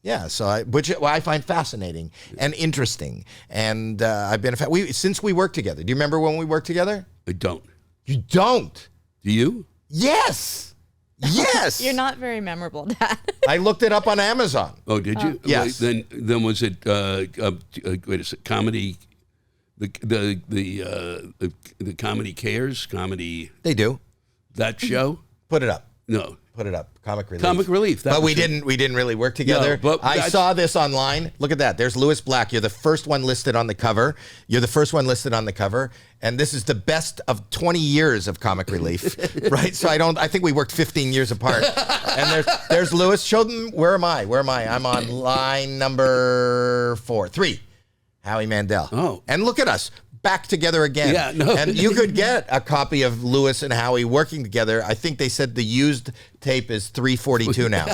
Yeah, so which I find fascinating and interesting, and I've been since we worked together. Do you remember when we worked together? I don't. You don't? Do you? Yes. Yes. You're not very memorable, Dad. I looked it up on Amazon. Oh, did you? Yes. Then was it wait a second, comedy? The Comedy Cares comedy. They do that show. Put it up. No. Put it up. Comic Relief. Comic Relief. But we didn't really work together. No, but I saw this online. Look at that. There's Niles Black. You're the first one listed on the cover. And this is the best of 20 years of Comic Relief, right? So I think we worked 15 years apart. And there's Lewis. Show them, where am I? I'm on line number 3. Howie Mandel. Oh. And look at us. back together again. Yeah, no. And you could get a copy of Lewis and Howie working together. I think they said the used tape is $3.42 now.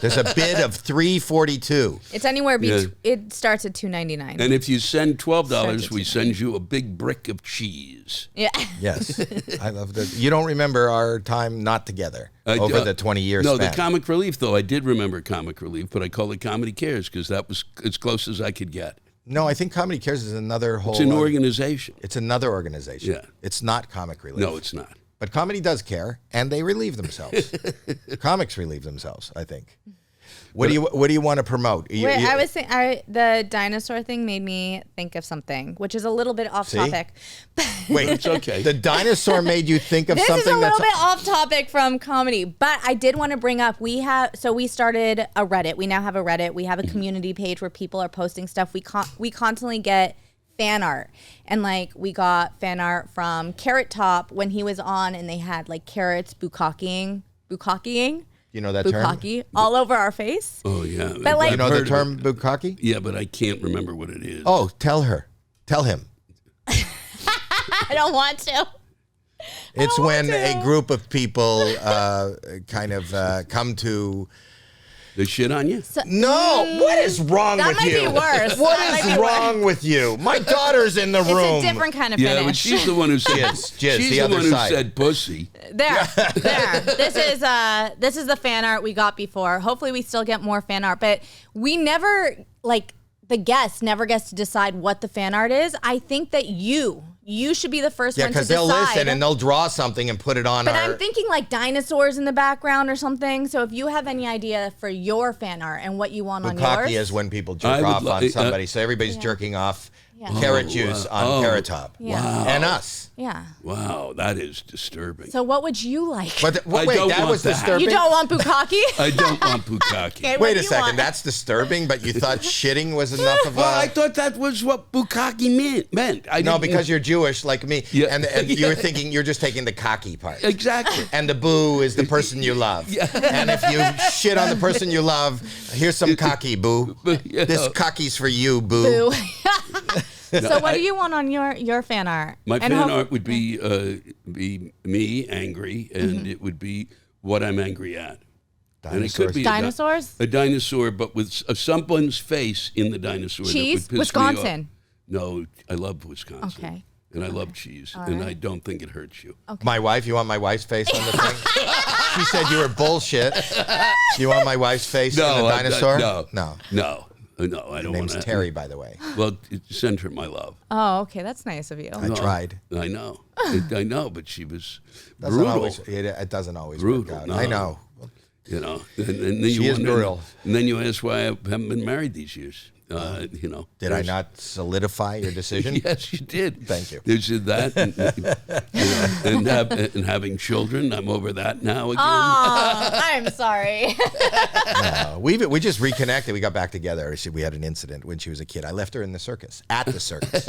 There's a bid of $3.42. It's anywhere it starts at $2.99. And if you send $12, we send you a big brick of cheese. Yeah. Yes. I love that. You don't remember our time not together over the 20 years No, span. the Comic Relief, though, I did remember Comic Relief, but I called it Comedy Cares because that was as close as I could get. No, I think Comedy Cares is another whole... It's an organization. It's another organization. Yeah. It's not Comic Relief. No, it's not. But comedy does care, and they relieve themselves. Comics relieve themselves, I think. What do you want to promote? I was saying the dinosaur thing made me think of something, which is a little bit off topic. Wait, it's okay. The dinosaur made you think of something. This is a little bit off topic from comedy, but I did want to bring up we started a Reddit. We now have a Reddit. We have a community page where people are posting stuff. We constantly get fan art, and like we got fan art from Carrot Top when he was on, and they had like carrots bukkake-ing. You know that term? Bukkake all over our face. Oh, yeah. But like, You know the term bukkake? Yeah, but I can't remember what it is. Oh, tell him. I don't want to. It's when a group of people kind of come to... They shit on you? No, what is wrong with you? That might be worse. What That is might be wrong with you? My daughter's in the room. It's a different kind of Yeah, finish. but she's the one who said Jizz, she's the the other one who side. said pussy. There. This is the fan art we got before. Hopefully we still get more fan art, but we never, like, the guest never gets to decide what the fan art is. I think that you should be the first one to decide. Yeah, because they'll listen and they'll draw something and put it on But I'm thinking like dinosaurs in the background or something. So if you have any idea for your fan art and what you want on yours. Bukkake is when people jerk off on somebody. So everybody's jerking off carrot juice on Carrot Top. Yeah. Wow. And us. Yeah. Wow, that is disturbing. So what would you like? But I wait, don't that want was that. disturbing? You don't want bukkake? I don't want bukkake. Okay, what Wait do a you second, want? that's disturbing, but you thought shitting was enough of a... Well, I thought that was what bukkake meant. No, because you're Jewish like me, Yeah. and you're thinking you're just taking the cocky part. Exactly. And the boo is the person you love. Yeah. And if you shit on the person you love, here's some cocky, boo. Yeah. This cocky's for you, boo. Boo. So what do you want on your fan art? My And fan art would be me angry, and it would be what I'm angry at. And it could be Dinosaurs? a dinosaur, but with someone's face in the dinosaur. Cheese? That would piss Wisconsin? Me off. No, I love Wisconsin. Okay. And I love cheese, and I don't think it hurts you. My wife, you want my wife's face on the thing? She said you were bullshit. You want my wife's face on the dinosaur? No, I don't want Name's to. Terry, by the way. Well, send her my love. Oh, okay. That's nice of you. I tried. I know. I know, but she was Doesn't brutal. always, it doesn't always Brutal, work out. no. I know. You know, and then She you is wonder, brutal. And then you ask why I haven't been married these years. You know, Did I not solidify your decision? Yes, you did. Thank you. There's that, and having children. I'm over that now again. Oh, I'm sorry. We just reconnected. We got back together. We had an incident when she was a kid. I left her in the circus. At the circus.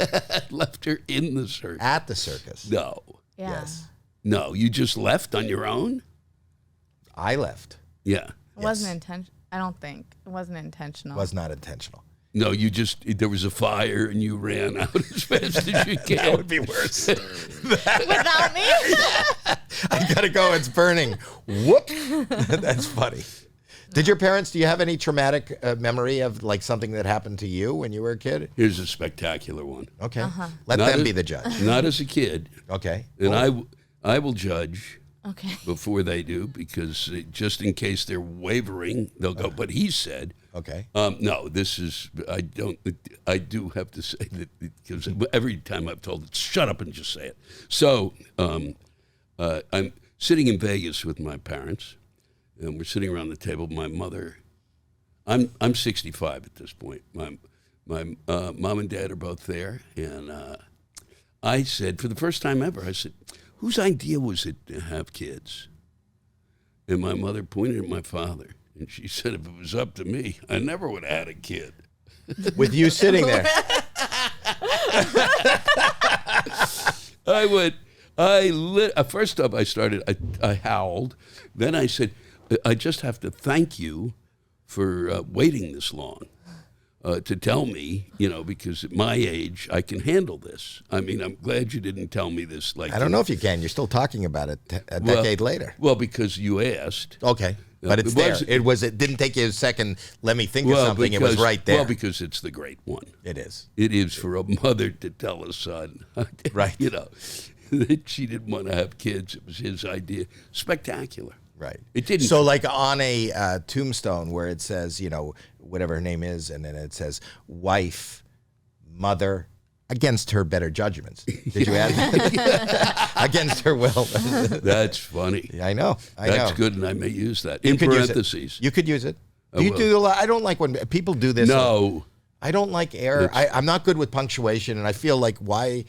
Left her in the circus. At the circus. No, Yeah. Yes. no, you just left on your own. I left. Yeah. It wasn't intentional. I don't think it wasn't intentional. Was not intentional. No, there was a fire and you ran out as fast as you can. That would be worse. Without me? I gotta go. It's burning. Whoop. That's funny. Do you have any traumatic memory of like something that happened to you when you were a kid? Here's a spectacular one. Okay. Let them be the judge. Not as a kid. Okay. And I will judge Okay. before they do, because just in case they're wavering, they'll go, but he said. Okay. No, this is, I do have to say that, because every time I've told it, shut up and just say it. So I'm sitting in Vegas with my parents, and we're sitting around the table. My mother, I'm 65 at this point. My mom and dad are both there, and I said, for the first time ever, I said, whose idea was it to have kids? And my mother pointed at my father, and she said, if it was up to me, I never would have had a kid. With you sitting there. First up, I howled. Then I said, I just have to thank you for waiting this long. to tell me, because at my age, I can handle this. I mean, I'm glad you didn't tell me this. Like, I don't know if you can. You're still talking about it a decade later. Well, because you asked. Okay. But it's there. It didn't take you a second. Let me think of something. It was right there. Well, because it's the great one. It is. It is for a mother to tell a son, right? That she didn't want to have kids. It was his idea. Spectacular. Right. It didn't. So, like on a tombstone where it says, whatever her name is, and then it says wife, mother, against her better judgments. Did you add that? Against her will. That's funny. I know. That's good, and I may use that in parentheses. You could use it. You do a lot. I don't like when people do this. No. I don't like error. I'm not good with punctuation, and I feel like why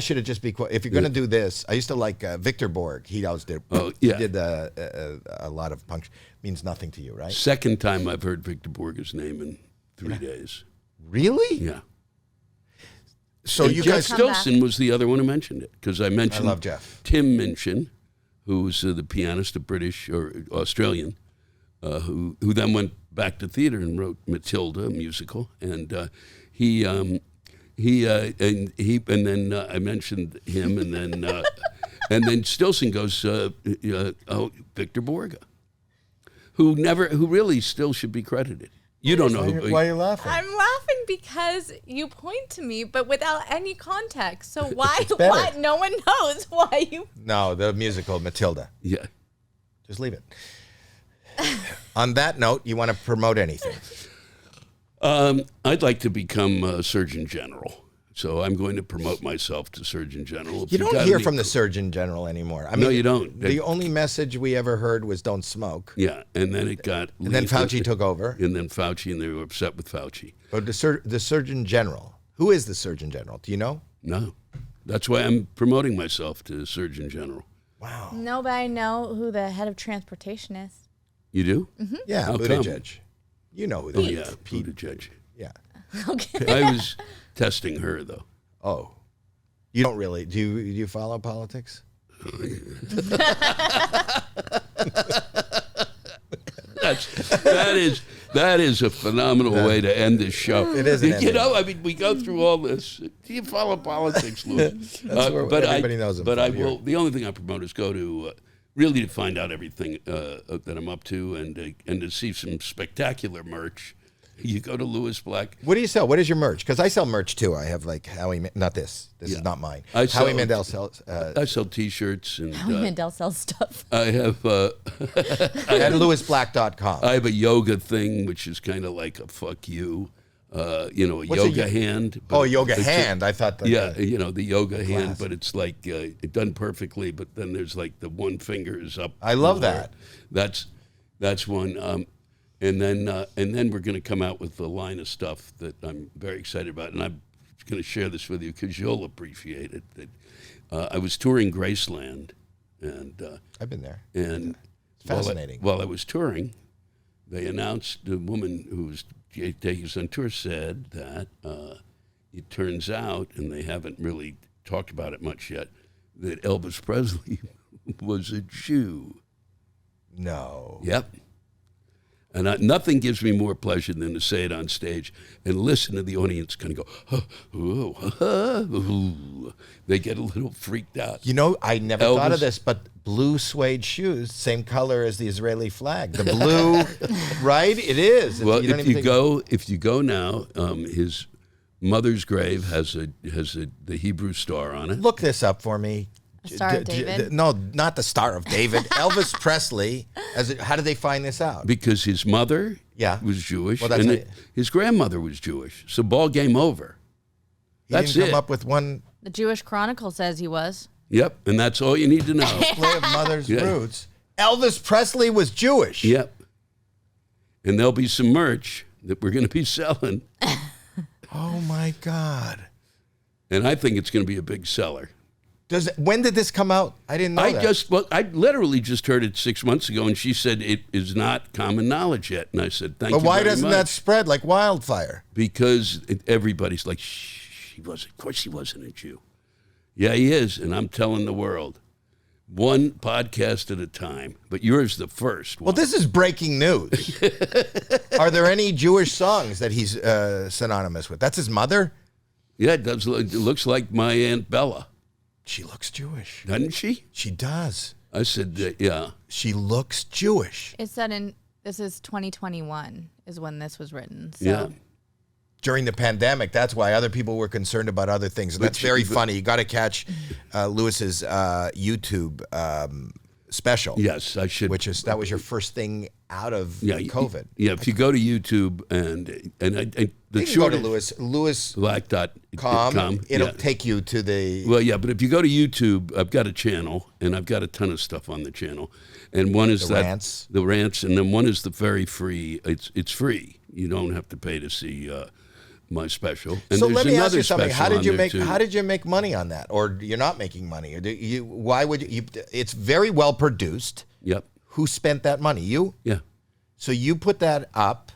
should it just be? If you're going to do this, I used to like Victor Borg. He always did. Oh, yeah. He did a lot of punctuation. Means nothing to you, right? Second time I've heard Victor Borg's name in 3 days. Really? Yeah. So and you Jeff guys Stilson was the other one who mentioned it, because I mentioned love Jeff. Tim Minchin, who was the pianist, a British or Australian, who then went back to theater and wrote Matilda, a musical, and then I mentioned him, and then and then Stilson goes, Victor Borga, who really still should be credited. You don't know why are you laughing? I'm laughing because you point to me, but without any context. So why? No one knows why you. No, the musical Matilda. Yeah. Just leave it. On that note, you want to promote anything? I'd like to become Surgeon General. So I'm going to promote myself to Surgeon General. You don't hear from the Surgeon General anymore. I mean, no, you don't. The only message we ever heard was don't smoke. Yeah, and then it got... And then Fauci took over. And then Fauci, and they were upset with Fauci. But the Surgeon General, who is the Surgeon General? Do you know? No. That's why I'm promoting myself to Surgeon General. Wow. No, but I know who the head of transportation is. You do? Mm-hmm. Yeah, Buttigieg. You know who that is. Yeah, Buttigieg. Yeah. Okay. I was testing her, though. Oh. You don't really. Do you follow politics? That is a phenomenal way to end this show. It is. I mean, we go through all this. Do you follow politics, Louis? But everybody knows them. But I will. The only thing I promote is go to really to find out everything that I'm up to, and to see some spectacular merch. You go to Niles Black. What do you sell? What is your merch? Because I sell merch too. I have like Howie. Not this. This is not mine. Howie Mandel sells. I sell T-shirts and Howie Mandel sells stuff. I have at lewisblack.com. I have a yoga thing, which is kind of like a fuck you. A yoga hand. Oh, a yoga hand. I thought that. Yeah, the yoga hand, but it's like it done perfectly. But then there's like the one finger is up. I love that. That's one. And then we're going to come out with a line of stuff that I'm very excited about, and I'm going to share this with you because you'll appreciate it. That I was touring Graceland, and I've been there. And it's fascinating. While I was touring, they announced the woman who was taking us on tour said that it turns out, and they haven't really talked about it much yet, that Elvis Presley was a Jew. No. Yep. And nothing gives me more pleasure than to say it on stage and listen to the audience kind of go, they get a little freaked out. I never thought of this, but blue suede shoes, same color as the Israeli flag. The blue, right? It is. Well, if you go now, his mother's grave has the Hebrew star on it. Look this up for me. Star of David? No, not the Star of David. Elvis Presley. How did they find this out? Because his mother was Jewish, well, and his grandmother was Jewish. So ball game over. He didn't come up with one. The Jewish Chronicle says he was. Yep, and that's all you need to know. Display of mother's roots. Elvis Presley was Jewish. Yep. And there'll be some merch that we're going to be selling. Oh, my God. And I think it's going to be a big seller. When did this come out? I didn't know that. I literally just heard it 6 months ago, and she said it is not common knowledge yet. And I said, thank you very much. But why doesn't that spread like wildfire? Because everybody's like, of course he wasn't a Jew. Yeah, he is, and I'm telling the world. one podcast at a time, but yours the first one. Well, this is breaking news. Are there any Jewish songs that he's synonymous with? That's his mother? Yeah, it does. It looks like my Aunt Bella. She looks Jewish. Doesn't she? She does. I said, yeah. She looks Jewish. It said this is 2021 is when this was written. So. Yeah. During the pandemic, that's why other people were concerned about other things. And that's very funny. You got to catch Lewis's YouTube special. Yes, I should. That was your first thing out of COVID. Yeah, if you go to YouTube and the you can go to Lewisblack.com. It'll take you to the. Well, yeah, but if you go to YouTube, I've got a channel and I've got a ton of stuff on the channel, and one is the rants, and then one is the very free. It's free. You don't have to pay to see. My special. And so let me ask you something. How did you make money on that? Or you're not making money? Or why would you? It's very well produced. Yep. Who spent that money? You? Yeah. So you put that up.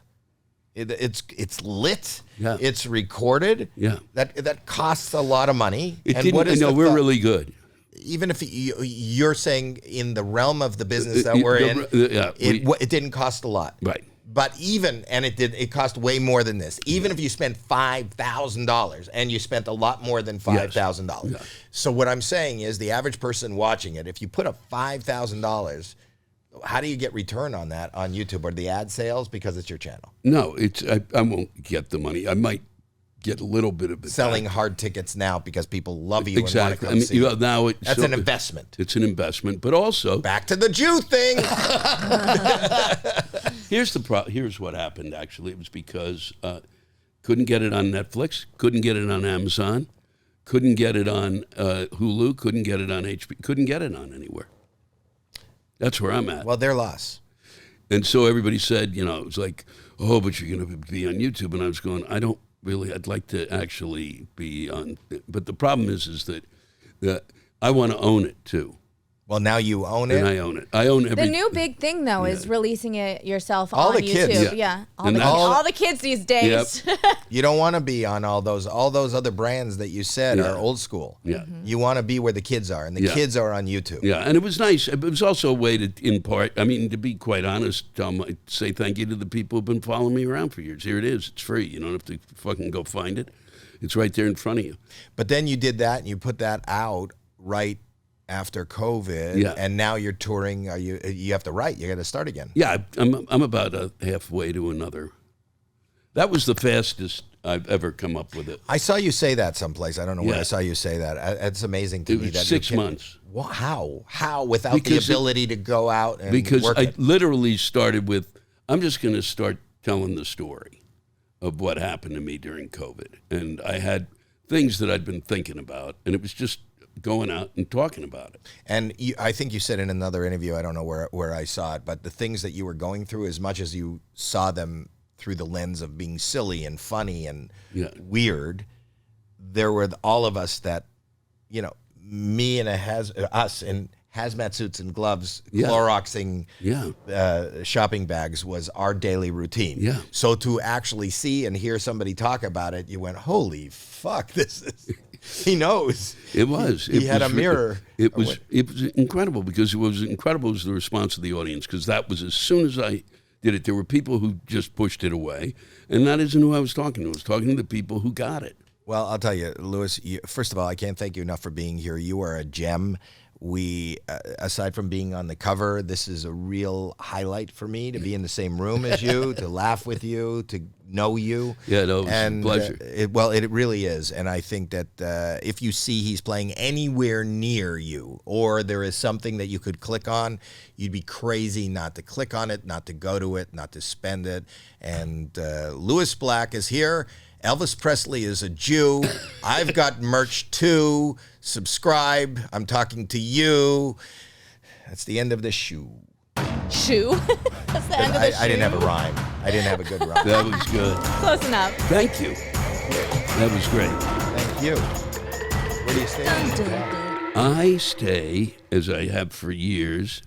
It's lit. Yeah. It's recorded. Yeah. That costs a lot of money. We're really good. Even if you're saying in the realm of the business that we're in, it didn't cost a lot. Right. But it cost way more than this. Even if you spent $5,000, and you spent a lot more than $5,000. Yes. So what I'm saying is, the average person watching it, if you put up $5,000, how do you get return on that on YouTube or the ad sales because it's your channel? No, I won't get the money. I might get a little bit of it. Selling hard tickets now because people love you. Exactly. And want to come see you. Now that's an investment. It's an investment, but also back to the Jew thing. Here's what happened. Actually, it was because couldn't get it on Netflix, couldn't get it on Amazon, couldn't get it on Hulu, couldn't get it on HBO, couldn't get it on anywhere. That's where I'm at. Well, their loss. And so everybody said, it was like, oh, but you're going to be on YouTube, and I was going, I'd like to actually be on, but the problem is that I want to own it too. Well, now you own it. And I own it. I own everything. The new big thing, though, is releasing it yourself all on the YouTube. Kids. Yeah. All the kids these days. Yep. You don't want to be on all those other brands that you said are old school. Yeah. Mm-hmm. You want to be where the kids are, and the kids are on YouTube. Yeah, and it was nice. It was also a way to, in part, to be quite honest, Tom, I'd say thank you to the people who've been following me around for years. Here it is. It's free. You don't have to fucking go find it. It's right there in front of you. But then you did that, and you put that out right after COVID, and now you're touring. You have to write. You got to start again. Yeah, I'm about halfway to another. That was the fastest I've ever come up with it. I saw you say that someplace. I don't know where I saw you say that. It's amazing to me. That 6 months. Well, how without the ability to go out and work I literally started with, I'm just going to start telling the story of what happened to me during COVID, and I had things that I'd been thinking about, and it was just going out and talking about it. And I think you said in another interview, I don't know where I saw it, but the things that you were going through, as much as you saw them through the lens of being silly and funny and weird, there were all of us that, me and us in hazmat suits and gloves, Cloroxing shopping bags was our daily routine. Yeah. So to actually see and hear somebody talk about it, you went, holy fuck, this is... He knows. It was. He had a mirror. It was incredible because it was the response of the audience, because that was as soon as I did it. There were people who just pushed it away, and that isn't who I was talking to. I was talking to the people who got it. Well, I'll tell you, Lewis, first of all, I can't thank you enough for being here. You are a gem. We, aside from being on the cover, this is a real highlight for me to be in the same room as you, to laugh with you, to know you. Yeah, no, it was a pleasure. It really is. And I think that if you see he's playing anywhere near you, or there is something that you could click on, you'd be crazy not to click on it, not to go to it, not to spend it. And Lewis Black is here. Elvis Presley is a Jew. I've got merch too. Subscribe. I'm talking to you. That's the end of the shoe. Shoe? That's the end of the shoe? I didn't have a rhyme. I didn't have a good rhyme. That was good. Close enough. Thank you. That was great. Thank you. Where do you stay? I stay, as I have for years,